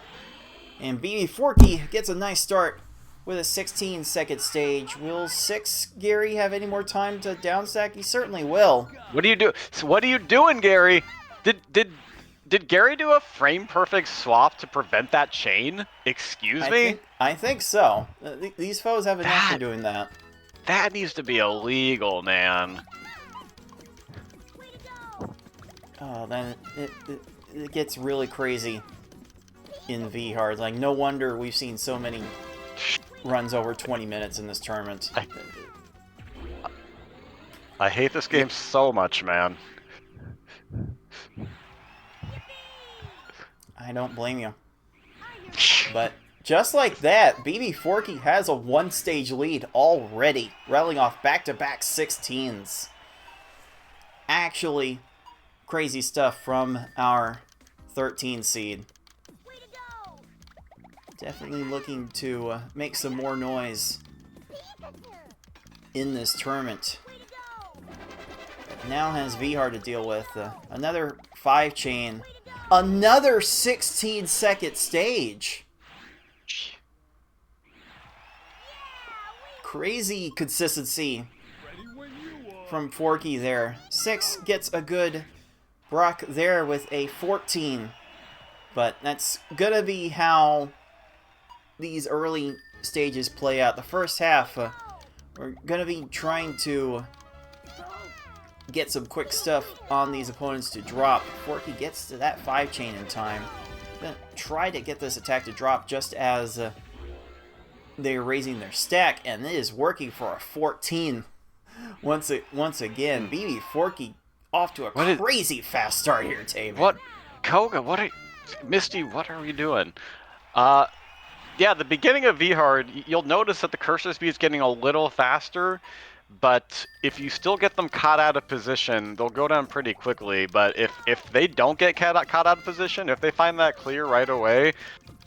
And Bbforky gets a nice start with a 16-second stage. Will 6 Gary have any more time to downstack? He certainly will. What do you do? So what are you doing, Gary? Did Gary do a frame perfect swap to prevent that chain? Excuse me? I think so. These foes have enough for doing that. That needs to be illegal, man. Oh, then it gets really crazy in V-hard. Like, no wonder we've seen so many runs over 20 minutes in this tournament. I hate this game so much, man. I don't blame you. But just like that, Bbforky has a 1-stage lead already, rattling off back-to-back 16s. Actually, crazy stuff from our 13 seed. Definitely looking to make some more noise in this tournament. Now has V-hard to deal with. Another 5-chain. Another 16-second stage. Crazy consistency from Forky there. 6 gets a good Brock there with a 14. But that's gonna be how these early stages play out. The first half, we're gonna be trying to get some quick stuff on these opponents to drop. Forky gets to that 5-chain in time. Gonna try to get this attack to drop just as they're raising their stack, and it is working for a 14. Once again, Bbforky off to a crazy fast start here, Taven. What? Koga, Misty, what are we doing? Yeah, the beginning of V-hard, you'll notice that the cursor speed is getting a little faster, but if you still get them caught out of position, they'll go down pretty quickly. But if they don't get caught out of position, if they find that clear right away,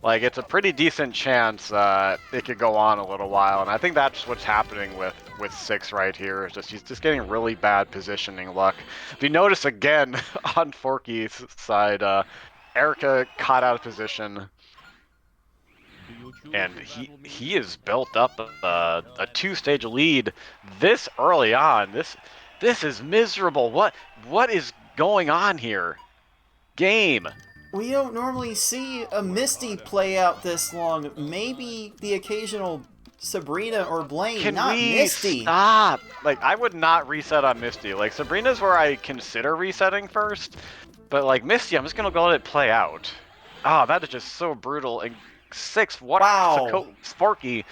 like, it's a pretty decent chance it could go on a little while. And I think that's what's happening with 6 right here. He's just getting really bad positioning luck. If you notice again on Forky's side, Erica caught out of position. And he has built up a 2-stage lead this early on. This is miserable. What is going on here? Game. We don't normally see a Misty play out this long. Maybe the occasional Sabrina or Blaine, not Misty. Stop? Like, I would not reset on Misty. Like, Sabrina's where I consider resetting first. But like Misty, I'm just gonna go let it play out. Ah, that is just so brutal. And 6, what? Wow. Forky,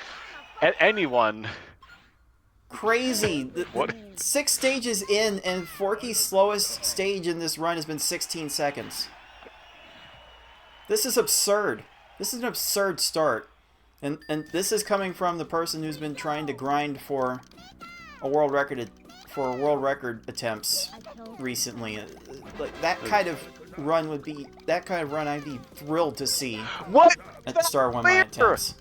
at anyone. Crazy. What? 6 stages in, and Forky's slowest stage in this run has been 16 seconds. This is absurd. This is an absurd start. And this is coming from the person who's been trying to grind for a world record attempts recently. Like that kind of run I'd be thrilled to see. What? At the start of one of my attempts.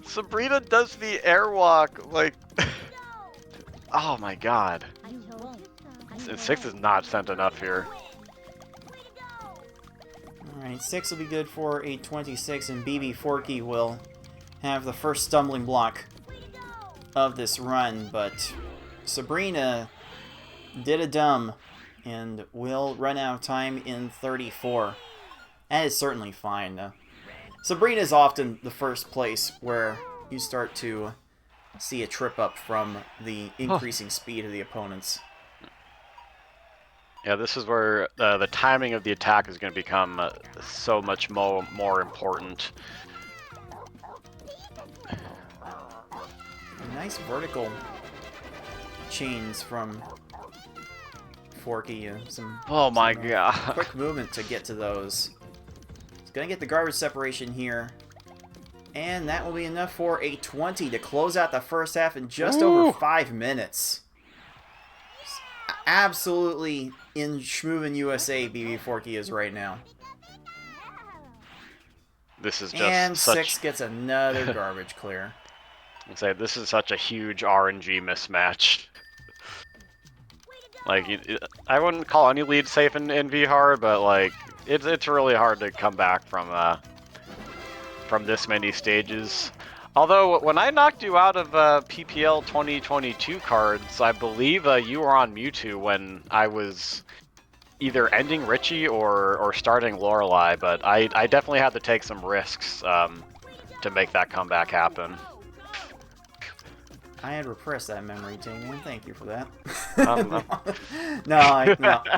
Sabrina does the airwalk like. Oh my god. And 6 is not sent enough here. Alright, 6 will be good for a 26, and Bbforky will have the first stumbling block of this run, but Sabrina did a dumb and will run out of time in 34. That is certainly fine. Sabrina is often the first place where you start to see a trip up from the increasing speed of the opponents. Yeah, this is where the timing of the attack is going to become so much more important. Nice vertical chains from Forky. Oh my god. Quick movement to get to those. He's going to get the garbage separation here. And that will be enough for a 20 to close out the first half in just over 5 minutes. Absolutely in Schmoovin USA Bbforky is right now. This is just and such... 6 gets another garbage clear. I'd say this is such a huge RNG mismatch. Like, I wouldn't call any lead safe in V hard, but like it's really hard to come back from this many stages. Although, when I knocked you out of PPL 2022 cards, I believe you were on Mewtwo when I was either ending Richie or starting Lorelei, but I definitely had to take some risks to make that comeback happen. I had repressed that memory, Damien. Thank you for that.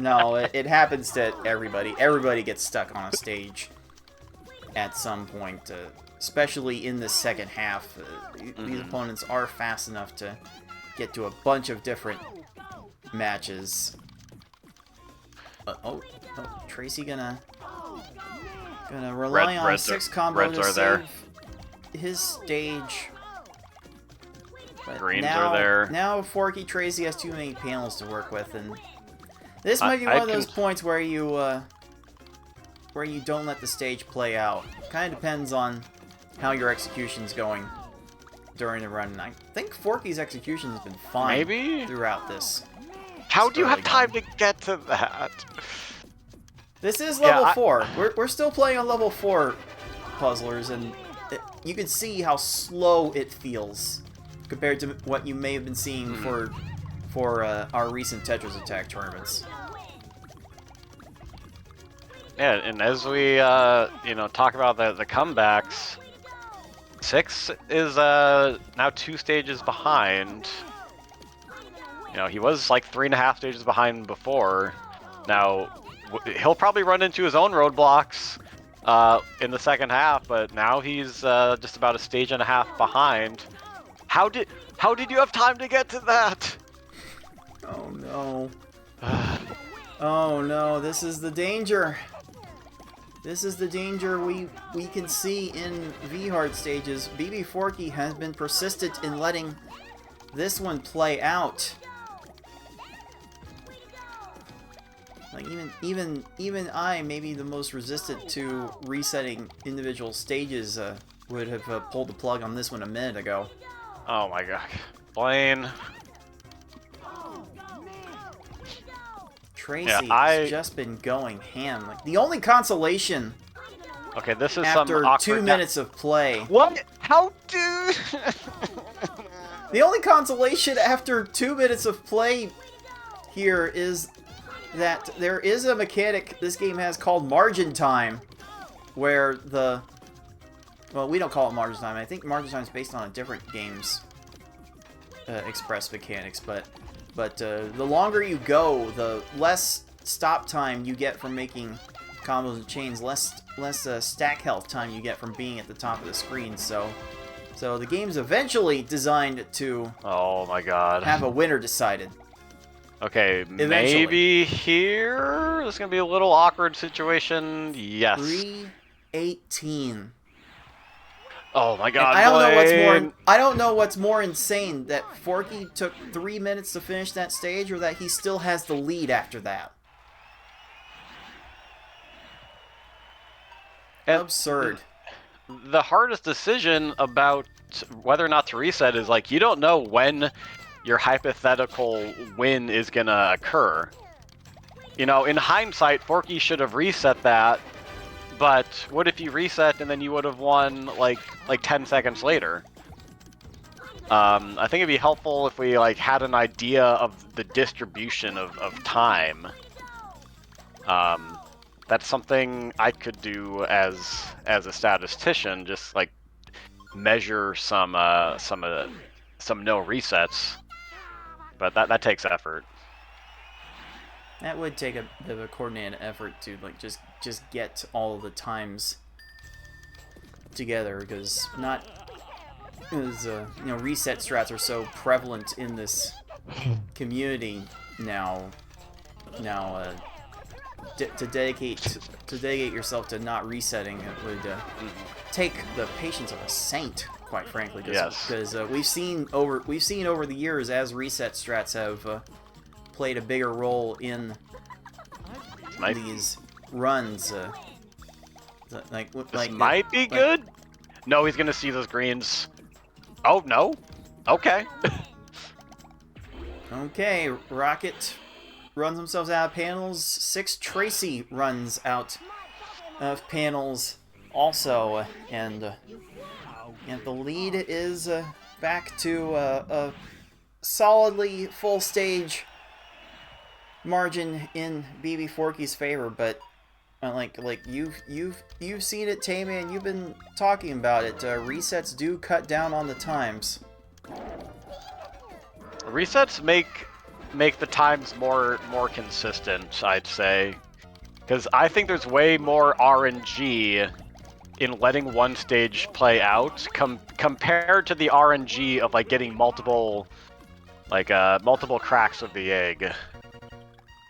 No, it happens to everybody. Everybody gets stuck on a stage at some point. Especially in the second half, these opponents are fast enough to get to a bunch of different matches. Tracy gonna rely on 6 combo to save his stage. But Greens are there. Now Forky Tracy has too many panels to work with, and this might be one of those points where you don't let the stage play out. Kind of depends on how your execution's going during the run. And I think Forky's execution has been fine throughout this. How do you have time to get to that? This is level 4. We're still playing on level 4 puzzlers, and you can see how slow it feels compared to what you may have been seeing for our recent Tetris Attack tournaments. Yeah, and as we talk about the comebacks, 6 is now 2 stages behind. You know, he was like 3.5 stages behind before. Now, he'll probably run into his own roadblocks in the second half, but now he's just about 1.5 stages behind. How did you have time to get to that? Oh no. Oh no, this is the danger. This is the danger we can see in V-hard stages. Bbforky has been persistent in letting this one play out. Like even I, maybe the most resistant to resetting individual stages, would have pulled the plug on this one a minute ago. Oh my god, Blaine. Tracy has just been going ham. Like, the only consolation this is after some awkward 2 minutes of play. What? How do... The only consolation after 2 minutes of play here is that there is a mechanic this game has called margin time, where well, we don't call it margin time. I think margin time is based on a different game's express mechanics, but the longer you go, the less stop time you get from making combos and chains, less stack health time you get from being at the top of the screen. So the game's eventually designed to oh my god, have a winner decided. Okay, maybe here. This is gonna be a little awkward situation. Yes. 3, 18. Oh my God! I don't know what's more insane, that Forky took 3 minutes to finish that stage, or that he still has the lead after that. And absurd. The hardest decision about whether or not to reset is, like, you don't know when your hypothetical win is gonna occur. You know, in hindsight, Forky should have reset that, but what if you reset and then you would have won like 10 seconds later? I think it'd be helpful if we had an idea of the distribution of time. That's something I could do as a statistician, just measure some no resets, but that takes effort. That would take a bit of a coordinated effort to just get all of the times together, because reset strats are so prevalent in this community now. To dedicate yourself to not resetting, it would take the patience of a saint, quite frankly. Because we've seen over the years, as reset strats have played a bigger role in these runs. This might be good. No, he's gonna see those greens. Oh no. Okay. Okay, Rocket runs themselves out of panels. 6 Tracy runs out of panels also, and the lead is back to a solidly full stage margin in Bbforky's favor. But you've seen it, Tammy, and you've been talking about it. Resets do cut down on the times. Resets make the times more consistent, I'd say, because I think there's way more RNG in letting one stage play out compared to the RNG of getting multiple cracks of the egg,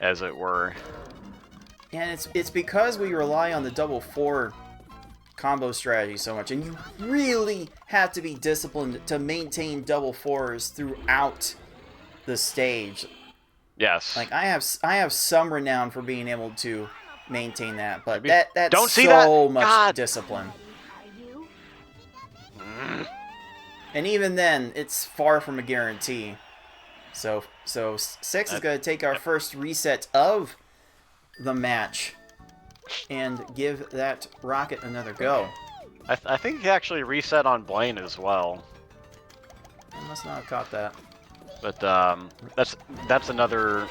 as it were. And it's because we rely on the double 4 combo strategy so much, and you really have to be disciplined to maintain double 4s throughout the stage. Yes. I have some renown for being able to maintain that, but that's don't see so that? much God. discipline. And even then, it's far from a guarantee. So 6 is going to take our first reset of the match and give that Rocket another go. I think he actually reset on Blaine as well. I must not have caught that. But that's another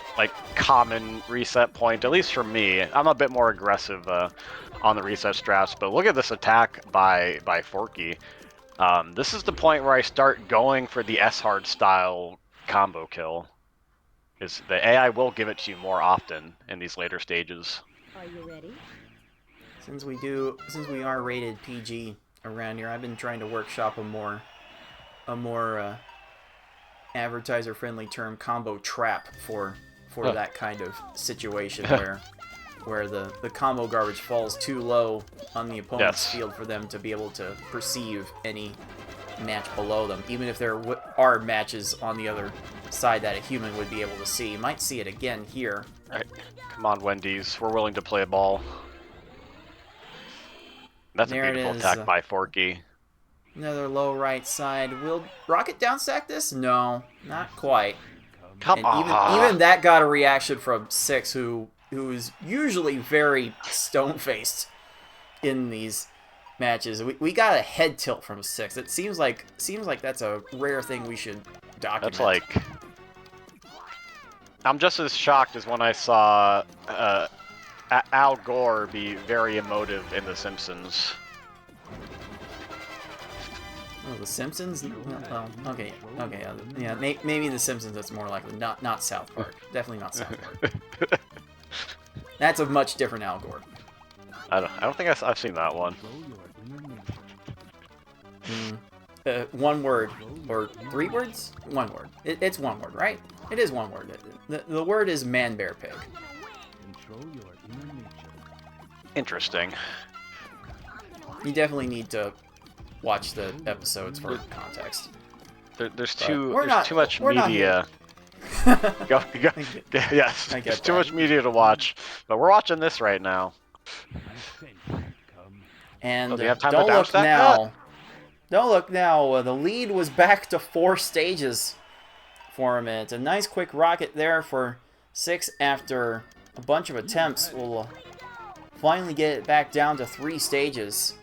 common reset point, at least for me. I'm a bit more aggressive on the reset strats, but look at this attack by Forky. This is the point where I start going for the S-hard style combo kill. Is the AI will give it to you more often in these later stages. Are you ready? Since we are rated PG around here, I've been trying to workshop a more advertiser-friendly term, combo trap, for that kind of situation where the combo garbage falls too low on the opponent's field for them to be able to perceive any match below them, even if there are matches on the other side that a human would be able to see. You might see it again here. All right. Come on, Wendy's. We're willing to play a ball. That's a beautiful attack by Forky. Another low right side. Will Rocket downstack this? No, not quite. Come on. Even that got a reaction from 6, who is usually very stone-faced in these matches. We got a head tilt from 6. It seems like that's a rare thing we should document. That's I'm just as shocked as when I saw Al Gore be very emotive in The Simpsons. Oh, The Simpsons? Oh, okay. Yeah, maybe The Simpsons. That's more likely. Not South Park. Definitely not South Park. That's a much different Al Gore. I don't think I've seen that one. One word or 3 words? 1 word. It's 1 word, right? It is 1 word. The word is man, bear, pig. Interesting. You definitely need to watch the episodes for context. There's But too we're there's not- too much we're not media. here. Yes, I get there's too that. much media to watch. But we're watching this right now. And Oh, do you have time to don't down look stack now. that? Don't look now. The lead was back to 4 stages for a minute. A nice quick rocket there for 6 after a bunch of attempts. Will finally get it back down to 3 stages.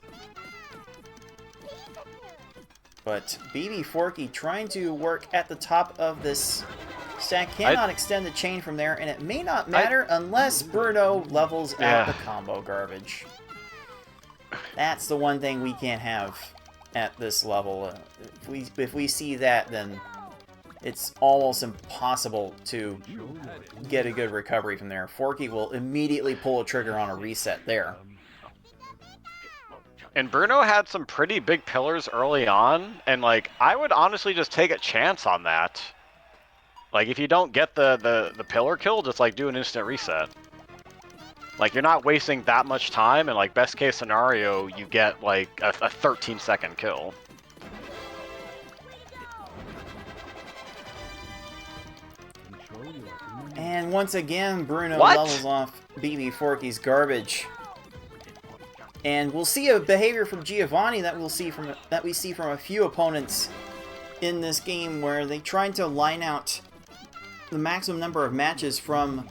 But Bbforky trying to work at the top of this stack. Cannot extend the chain from there, and it may not matter unless Bruno levels out the combo garbage. That's the one thing we can't have at this level. If we see that, then it's almost impossible to get a good recovery from there. Forky will immediately pull a trigger on a reset there. And Bruno had some pretty big pillars early on, and like I would honestly just take a chance on that. Like if you don't get the pillar kill, just like do an instant reset. Like you're not wasting that much time, and like best case scenario, you get like a 13-second kill. And once again, Bruno What? levels off Bbforky's garbage. And we'll see a behavior from Giovanni that we see from a few opponents in this game, where they tried to line out the maximum number of matches from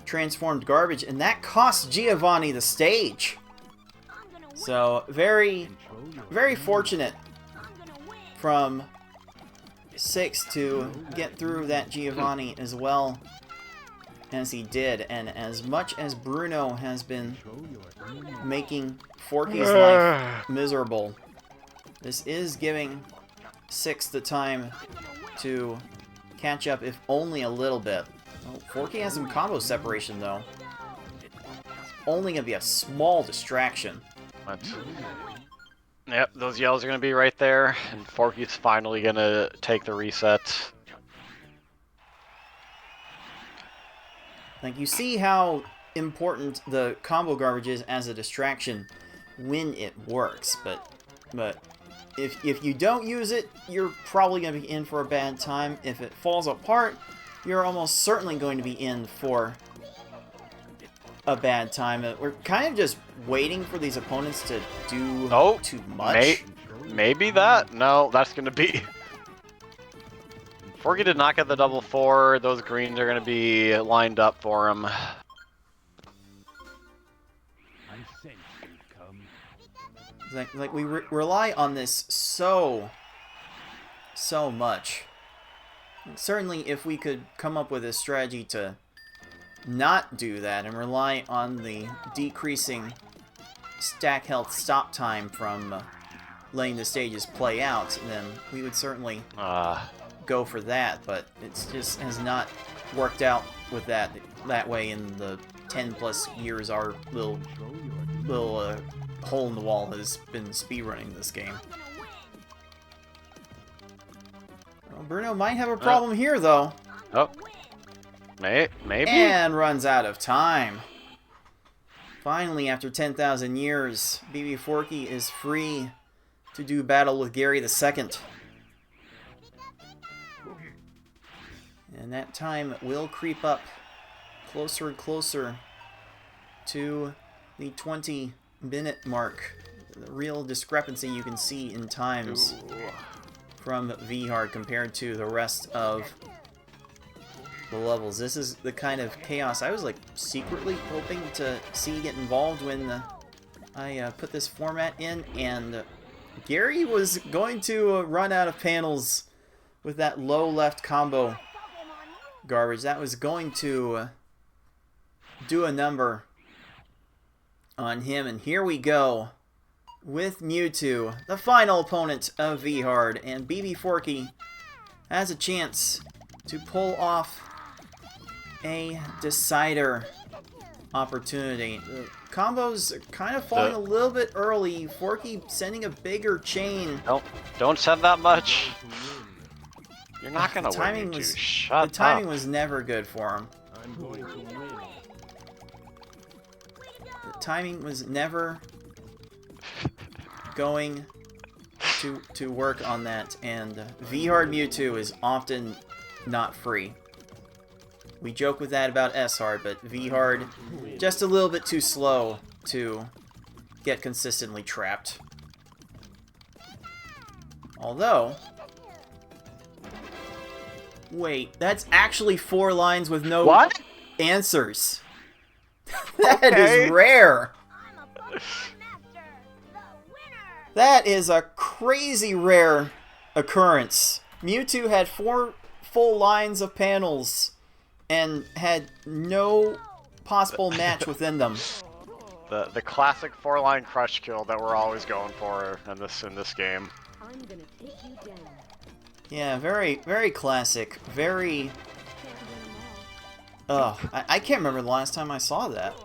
transformed garbage, and that cost Giovanni the stage. So very, very fortunate from 6 to get through that Giovanni as well as he did. And as much as Bruno has been making Forky's life miserable, this is giving 6 the time to catch up, if only a little bit. Oh, Forky has some combo separation though. Only gonna be a small distraction. Yep, those yells are gonna be right there, and Forky's finally gonna take the reset. Like, you see how important the combo garbage is as a distraction when it works, but if you don't use it, you're probably going to be in for a bad time. If it falls apart, you're almost certainly going to be in for a bad time. We're kind of just waiting for these opponents to do too much. Maybe that? No, that's going to be... Forky did not get the double 4. Those greens are going to be lined up for him. Like we rely on this so much. Certainly, if we could come up with a strategy to not do that and rely on the decreasing stack health stop time from letting the stages play out, then we would certainly go for that. But it just has not worked out with that way in the 10+ years our little hole in the wall has been speedrunning this game. Well, Bruno might have a problem here, though. Oh. Maybe? And runs out of time. Finally, after 10,000 years, Bbforky is free to do battle with Gary II. And that time will creep up closer and closer to the 20-minute mark. The real discrepancy you can see in times from VHard compared to the rest of the levels. This is the kind of chaos I was like secretly hoping to see get involved when I put this format in, and Gary was going to run out of panels with that low left combo garbage. That was going to do a number on him, and here we go with Mewtwo, the final opponent of VHard, and Bbforky has a chance to pull off a decider opportunity. The combos are kind of falling a little bit early. Forky sending a bigger chain. Don't send that much. You're not gonna win, timing Mewtwo. Shut up. The timing was never good for him. The timing was never going to work on that, and V-Hard Mewtwo is often not free. We joke with that about S-Hard, but V-Hard just a little bit too slow to get consistently trapped. Although... Wait, that's actually 4 lines with no answers. That is rare. That is a crazy rare occurrence. Mewtwo had 4 full lines of panels and had no possible match within them. The classic 4-line crush kill that we're always going for in this game. I'm gonna take you down. Yeah, very classic. Very. I can't remember the last time I saw that.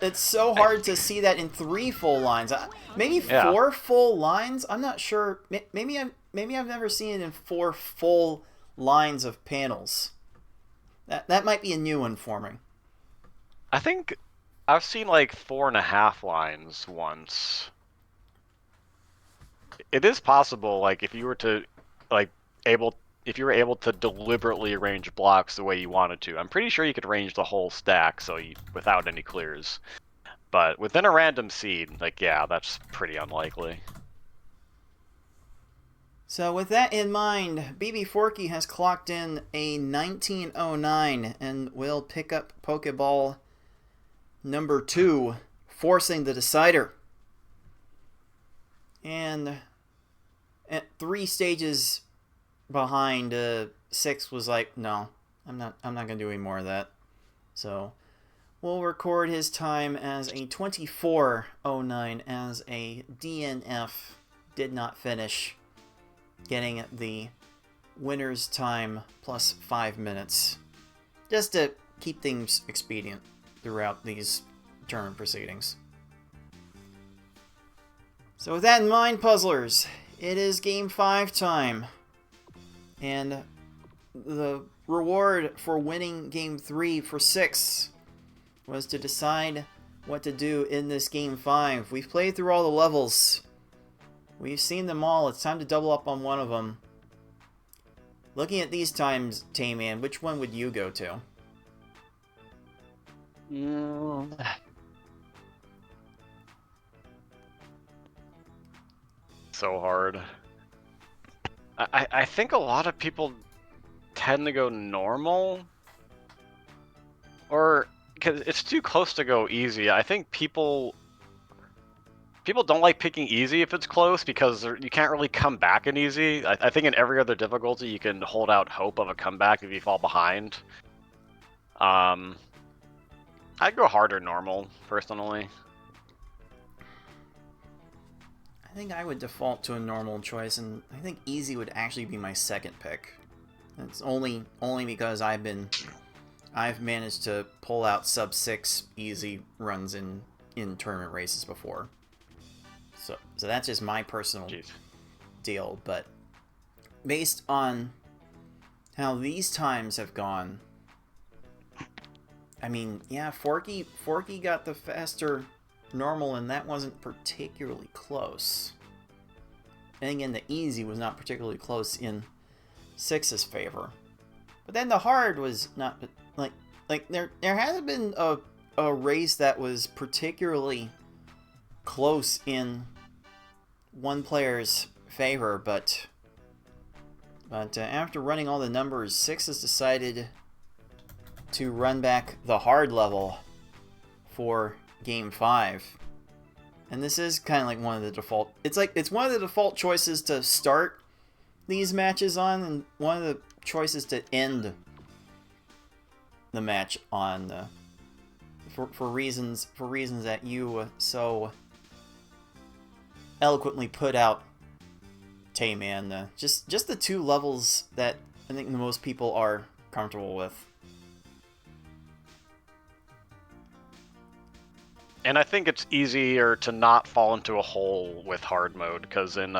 It's so hard to see that in 3 full lines. Maybe 4 full lines. I'm not sure. Maybe I've never seen it in 4 full lines of panels. That might be a new one for me. I think I've seen like 4.5 lines once. It is possible, like if you were to, if you were able to deliberately arrange blocks the way you wanted to. I'm pretty sure you could arrange the whole stack without any clears. But within a random seed, like, yeah, that's pretty unlikely. So with that in mind, Bbforky has clocked in a 1909 and will pick up Pokeball number 2, forcing the decider. And at 3 stages behind, 6 was like, no, I'm not gonna do any more of that. So we'll record his time as a 2409 as a DNF. Did not finish, getting the winner's time plus 5 minutes, just to keep things expedient throughout these tournament proceedings. So with that in mind, puzzlers, it is Game 5 time. And the reward for winning Game 3 for 6 was to decide what to do in this Game 5. We've played through all the levels. We've seen them all. It's time to double up on one of them. Looking at these times, Tayman, which one would you go to? So hard. I think a lot of people tend to go normal, or because it's too close to go easy. I think people don't like picking easy if it's close because you can't really come back in easy. I think in every other difficulty you can hold out hope of a comeback if you fall behind. I'd go harder normal personally. I think I would default to a normal choice, and I think easy would actually be my second pick. It's only because I've managed to pull out sub 6 easy runs in tournament races before. So that's just my personal deal, but based on how these times have gone, I mean, yeah, Forky got the faster normal, and that wasn't particularly close. And again, the easy was not particularly close in 6's favor. But then the hard was not, like there hasn't been a race that was particularly close in one player's favor, but after running all the numbers, 6 has decided to run back the hard level for Game 5. And this is kind of like one of the default... It's one of the default choices to start these matches on, and one of the choices to end the match on, for reasons that you so eloquently put out, Tayman. Just the 2 levels that I think most people are comfortable with. And I think it's easier to not fall into a hole with hard mode, because in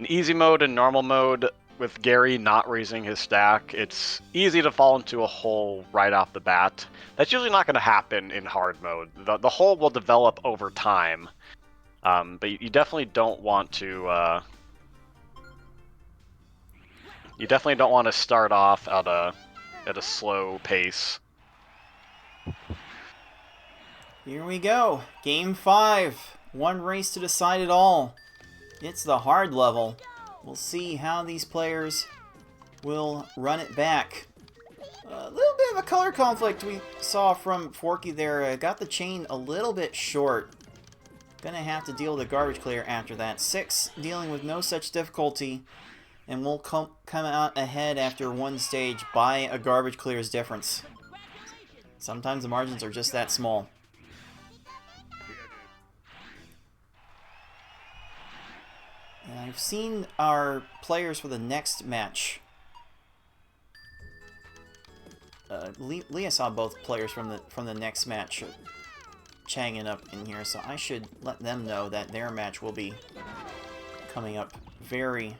easy mode and normal mode, with Gary not raising his stack, it's easy to fall into a hole right off the bat. That's usually not going to happen in hard mode. The hole will develop over time, But you definitely don't want to. You definitely don't want to start off at a slow pace. Here we go. Game 5. One race to decide it all. It's the hard level. We'll see how these players will run it back. A little bit of a color conflict we saw from Forky there. Got the chain a little bit short. Gonna have to deal with a garbage clear after that. 6 dealing with no such difficulty. And we'll come out ahead after one stage by a garbage clear's difference. Sometimes the margins are just that small. And I've seen our players for the next match. Leah saw both players from the next match changing up in here, so I should let them know that their match will be coming up very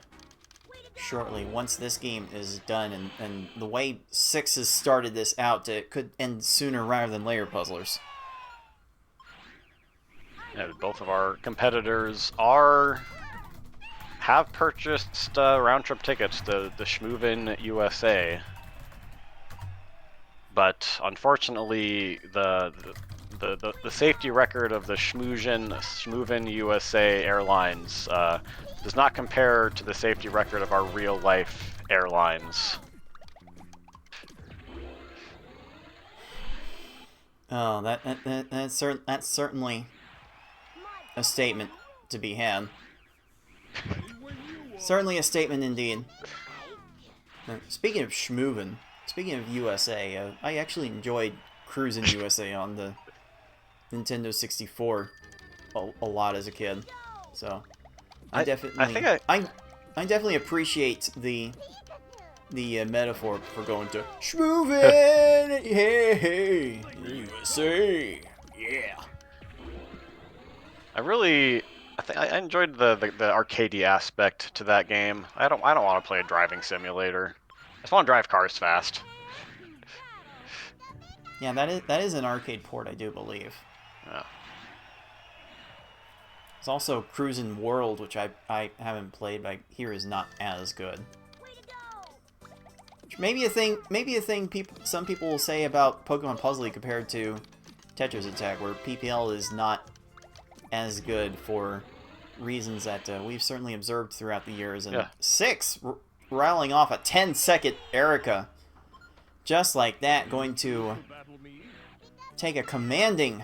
shortly once this game is done. And the way 6 has started this out, it could end sooner rather than later, puzzlers. Yeah, both of our competitors have purchased round-trip tickets to the Schmoovin USA, but unfortunately the safety record of the Schmoovin USA Airlines does not compare to the safety record of our real-life airlines. Oh, that's certainly a statement to be had. Certainly a statement indeed. Speaking of Schmoovin, speaking of USA, I actually enjoyed Cruisin' USA on the Nintendo 64 a lot as a kid. So I definitely appreciate the metaphor for going to Schmoovin', hey, USA, yeah. I enjoyed the arcadey aspect to that game. I don't want to play a driving simulator. I just want to drive cars fast. Yeah, that is an arcade port, I do believe. Yeah. There's also Cruisin' World, which I haven't played, but I hear is not as good. Maybe a thing some people will say about Pokemon Puzzle League compared to Tetris Attack, where PPL is not as good for reasons that we've certainly observed throughout the years. And 6 rattling off a 10-second Erica, just like that, going to take a commanding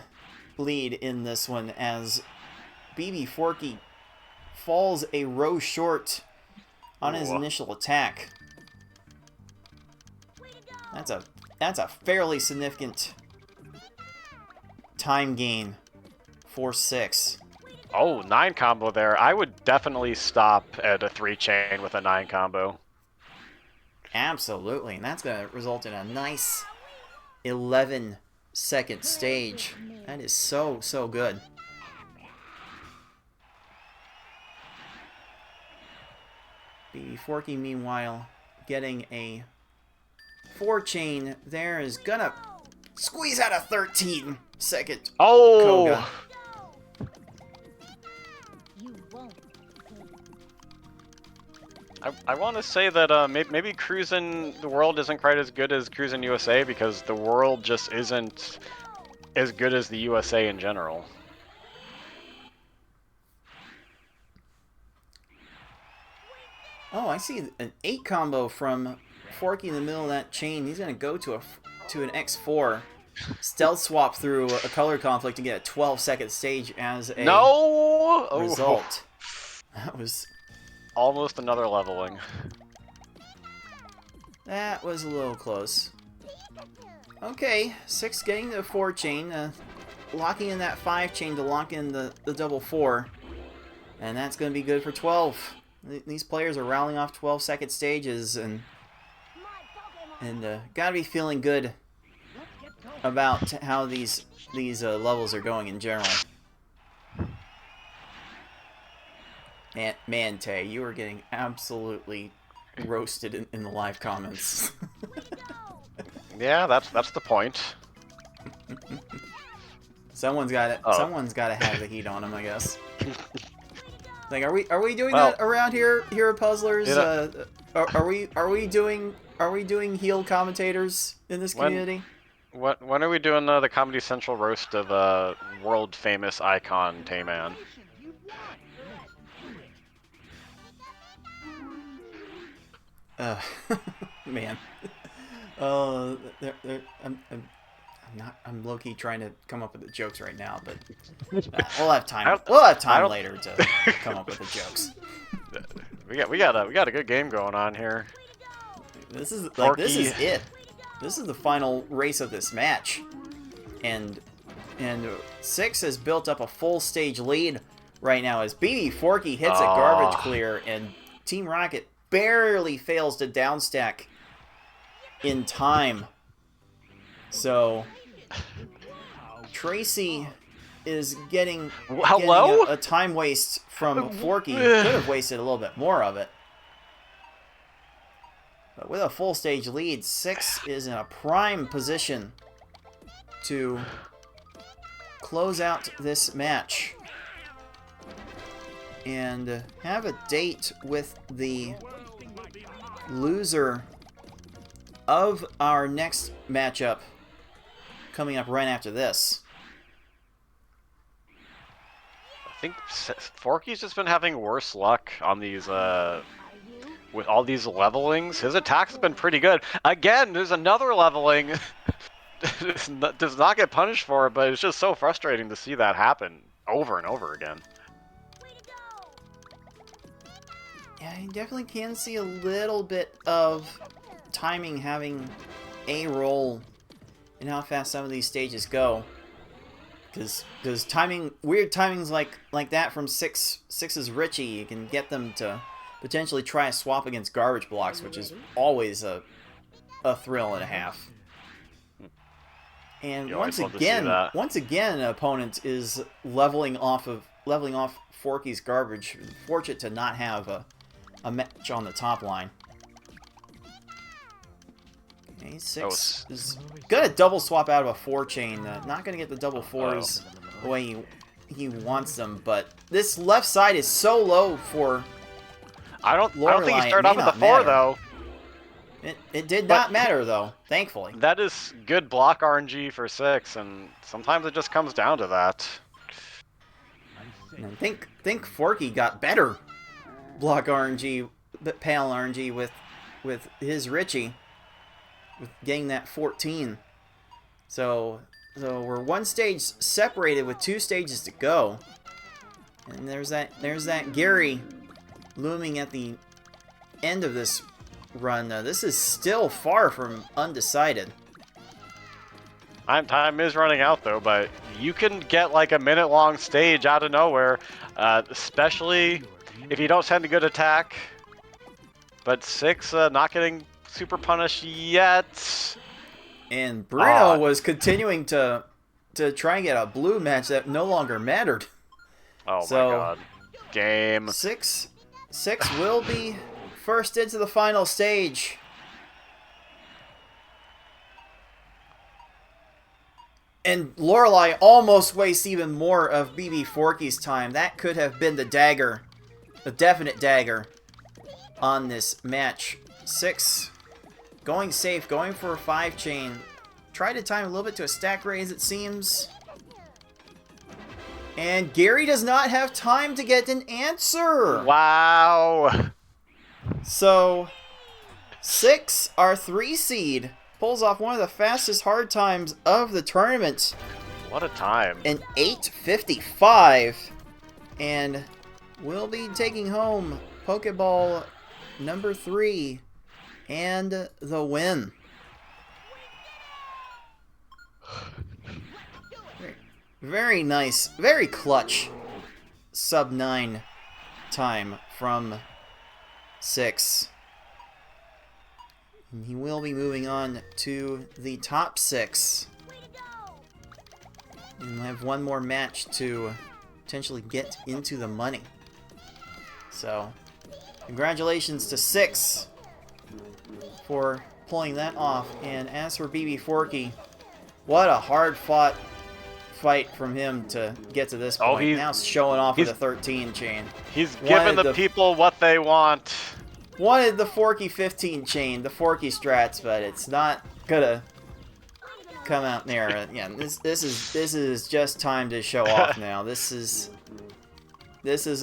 lead in this one as Bbforky falls a row short on his initial attack. That's a fairly significant time gain for 6. Oh, 9 combo there. I would definitely stop at a 3-chain with a 9 combo. Absolutely, and that's going to result in a nice 11-second stage. That is so good. Bbforky, meanwhile, getting a 4-chain there, is gonna squeeze out a 13-second Koga. I want to say that maybe Cruisin' the World isn't quite as good as Cruisin' USA because the world just isn't as good as the USA in general. Oh, I see an 8 combo from Forky in the middle of that chain. He's gonna go to an X4, stealth swap through a color conflict and get a 12-second stage as a result. That was almost another leveling. That was a little close. Okay, 6 getting the 4-chain, locking in that 5-chain to lock in the double 4, and that's gonna be good for 12. These players are rounding off 12-second stages, and gotta be feeling good about how these levels are going in general. Man, Tay, you are getting absolutely roasted in the live comments. Yeah, that's the point. Someone's got it. Oh. Someone's got to have the heat on him, I guess. Like, are we doing Well, that around here at Puzzlers? you know- Are we doing heel commentators in this community? When are we doing the Comedy Central roast of world famous icon Tayman? Man. I'm low-key trying to come up with the jokes right now, but we'll have time. We'll have time later to come up with the jokes. We got a good game going on here. This is like Forky. this is it. This is the final race of this match, and 6 has built up a full stage lead right now as Bbforky hits a garbage clear, and Team Rocket barely fails to downstack in time. So Tracy is getting a time waste from Forky. Could have wasted a little bit more of it. But with a full stage lead, 6 is in a prime position to close out this match and have a date with the loser of our next matchup coming up right after this. I think Forky's just been having worse luck on these with all these levelings. His attacks have been pretty good. Again, there's another leveling. Does not get punished for it, but it's just so frustrating to see that happen over and over again. Yeah, you definitely can see a little bit of timing having a role in how fast some of these stages go. Because weird timings like that from Six's Richie, you can get them to potentially try a swap against garbage blocks, which is always a thrill and a half. And once again, an opponent is leveling off Forky's garbage. Fortunate to not have a match on the top line. Okay, 6 is gonna double swap out of a 4 chain. Not gonna get the double 4s the way he wants them, but this left side is so low for I don't think he Lorelei, started off with the 4 though. It did not matter though, thankfully. That is good block RNG for 6, and sometimes it just comes down to that. And I think Forky got better block RNG, panel RNG with his Richie, with getting that 14. So we're one stage separated with 2 stages to go, and there's that Gary looming at the end of this run. This is still far from undecided. Time is running out though, but you can get like a minute-long stage out of nowhere, especially if you don't send a good attack. But 6 not getting super punished yet. And Bruno was continuing to try and get a blue match that no longer mattered. Oh my god. Game. 6 will be first into the final stage. And Lorelei almost wastes even more of Bbforky's time. That could have been the dagger, a definite dagger on this match. 6 going safe, going for a 5 chain. Try to time a little bit to a stack raise, it seems. And Gary does not have time to get an answer. Wow. So 6, our 3 seed, pulls off one of the fastest hard times of the tournament. What a time. An 8:55. And we'll be taking home Pokeball number 3 and the win. Very nice, very clutch sub 9 time from 6. And he will be moving on to the top 6. And we'll have one more match to potentially get into the money. So, congratulations to 6 for pulling that off. And as for Bbforky, what a hard-fought fight from him to get to this Oh, point. Now showing off with a 13 chain. He's giving the people what they want. Wanted the Forky 15 chain, the Forky strats, but it's not gonna come out there. Yeah, this is just time to show off now. This is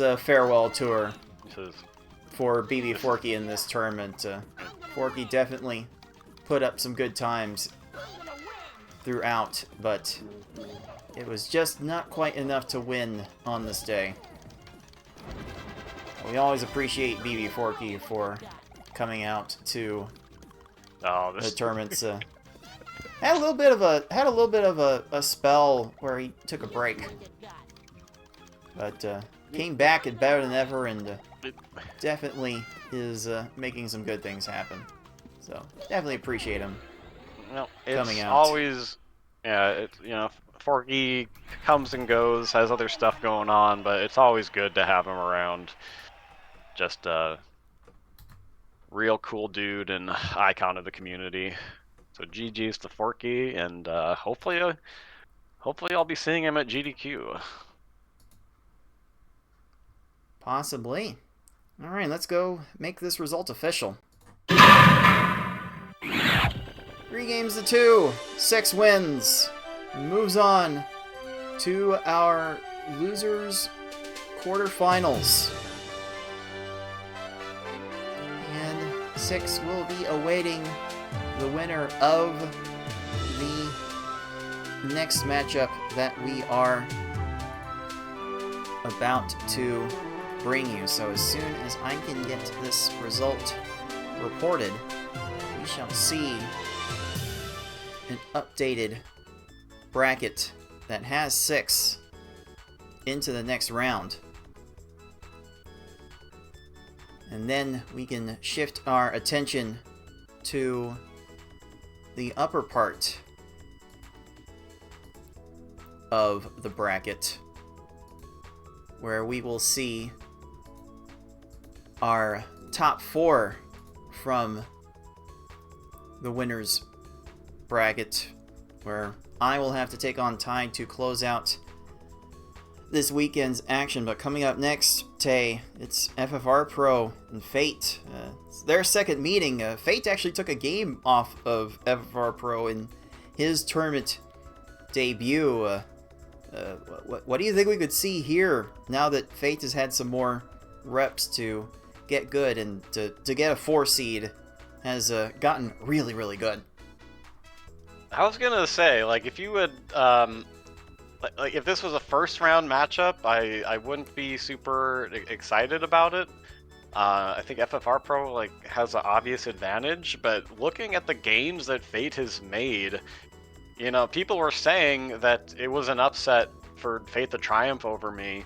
a farewell tour for Bbforky in this tournament. Forky definitely put up some good times throughout, but it was just not quite enough to win on this day. We always appreciate Bbforky for coming out to the tournaments. Had a little bit of a spell where he took a break, but came back and better than ever, and definitely is making some good things happen. So definitely appreciate him. Well, coming it's out. always, Forky comes and goes, has other stuff going on, but it's always good to have him around. Just a real cool dude and icon of the community. So GG's to Forky, and hopefully I'll be seeing him at GDQ. Possibly. All right, let's go make this result official. 3 games to 2, 6 wins. Moves on to our losers quarterfinals. And 6 will be awaiting the winner of the next matchup that we are about to bring you. So as soon as I can get this result reported, we shall see an updated bracket that has 6 into the next round. And then we can shift our attention to the upper part of the bracket, where we will see our top 4 from the winners bracket, where I will have to take on Tide to close out this weekend's action. But coming up next, Tay, it's FFR Pro and Fate. It's their second meeting. Fate actually took a game off of FFR Pro in his tournament debut. What do you think we could see here now that Fate has had some more reps to get good, and to get a 4 seed has gotten really, really good? I was gonna say, like, if you would, like if this was a first round matchup, I wouldn't be super excited about it. I think FFR Pro has an obvious advantage, but looking at the games that Fate has made, people were saying that it was an upset for Fate to triumph over me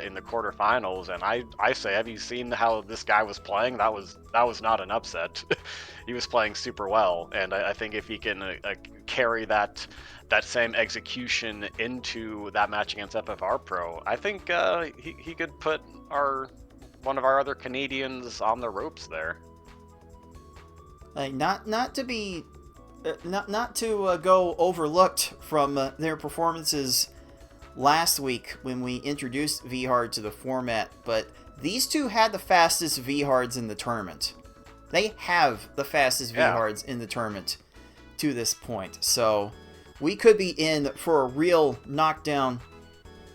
in the quarterfinals, and I say, have you seen how this guy was playing? That was not an upset. He was playing super well, and I think if he can carry that same execution into that match against FFR Pro, I think he could put one of our other Canadians on the ropes there. Not to go overlooked from their performances last week when we introduced V-Hard to the format, but these two had the fastest V-Hards in the tournament. They have the fastest V-Hards in the tournament to this point, so we could be in for a real knockdown,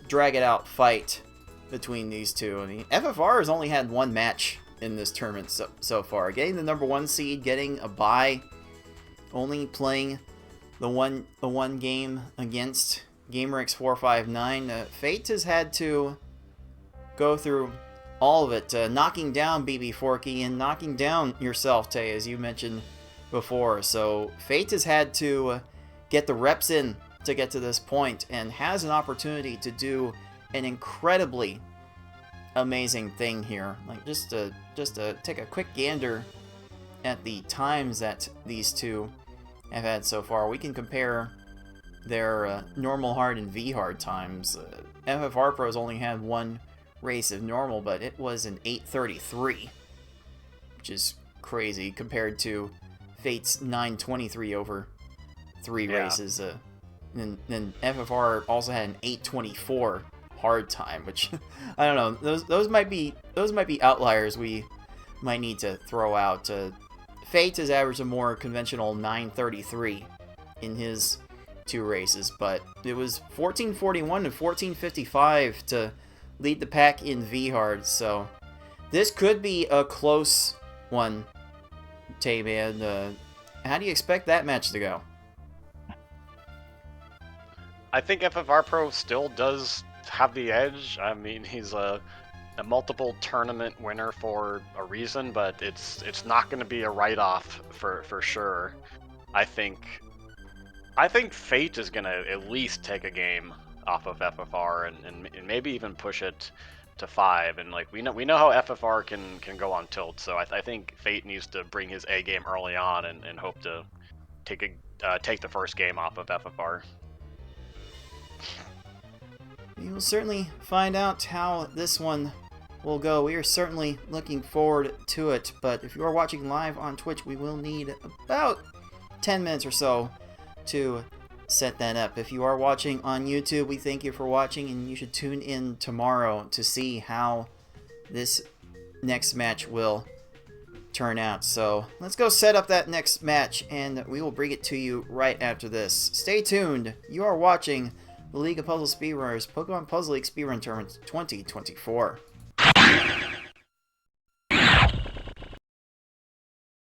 drag-it-out fight between these two. I mean, FFR has only had 1 match in this tournament so far. Getting the number 1 seed, getting a bye, only playing the one game against GamerX459. Fate has had to go through all of it, knocking down Bbforky and knocking down yourself, Tay, as you mentioned before. So Fate has had to get the reps in to get to this point, and has an opportunity to do an incredibly amazing thing here. Like, just to take a quick gander at the times that these two have had so far, we can compare their normal hard and V hard times. FFR Pro's only had 1 race of normal, but it was an 8:33, which is crazy compared to Fate's 9:23 over 3 races. And then FFR also had an 824 hard time, which I don't know. Those might be outliers we might need to throw out. Fate has averaged a more conventional 933 in his 2 races, but it was 1441 and 1455 to lead the pack in V-Hard, so this could be a close one, Tay-Man. How do you expect that match to go? I think FFR Pro still does have the edge. I mean, he's a multiple tournament winner for a reason, but it's not going to be a write-off for sure. I think Fate is going to at least take a game off of FFR and maybe even push it to 5. And like we know how FFR can go on tilt, so I think Fate needs to bring his A game early on and hope to take the first game off of FFR. We will certainly find out how this one will go. We are certainly looking forward to it, but if you are watching live on Twitch, we will need about 10 minutes or so to set that up. If you are watching on YouTube, we thank you for watching, and you should tune in tomorrow to see how this next match will turn out. So let's go set up that next match, and we will bring it to you right after this. Stay tuned. You are watching the League of Puzzle Speedrunners Pokemon Puzzle League Speedrun Tournament 2024.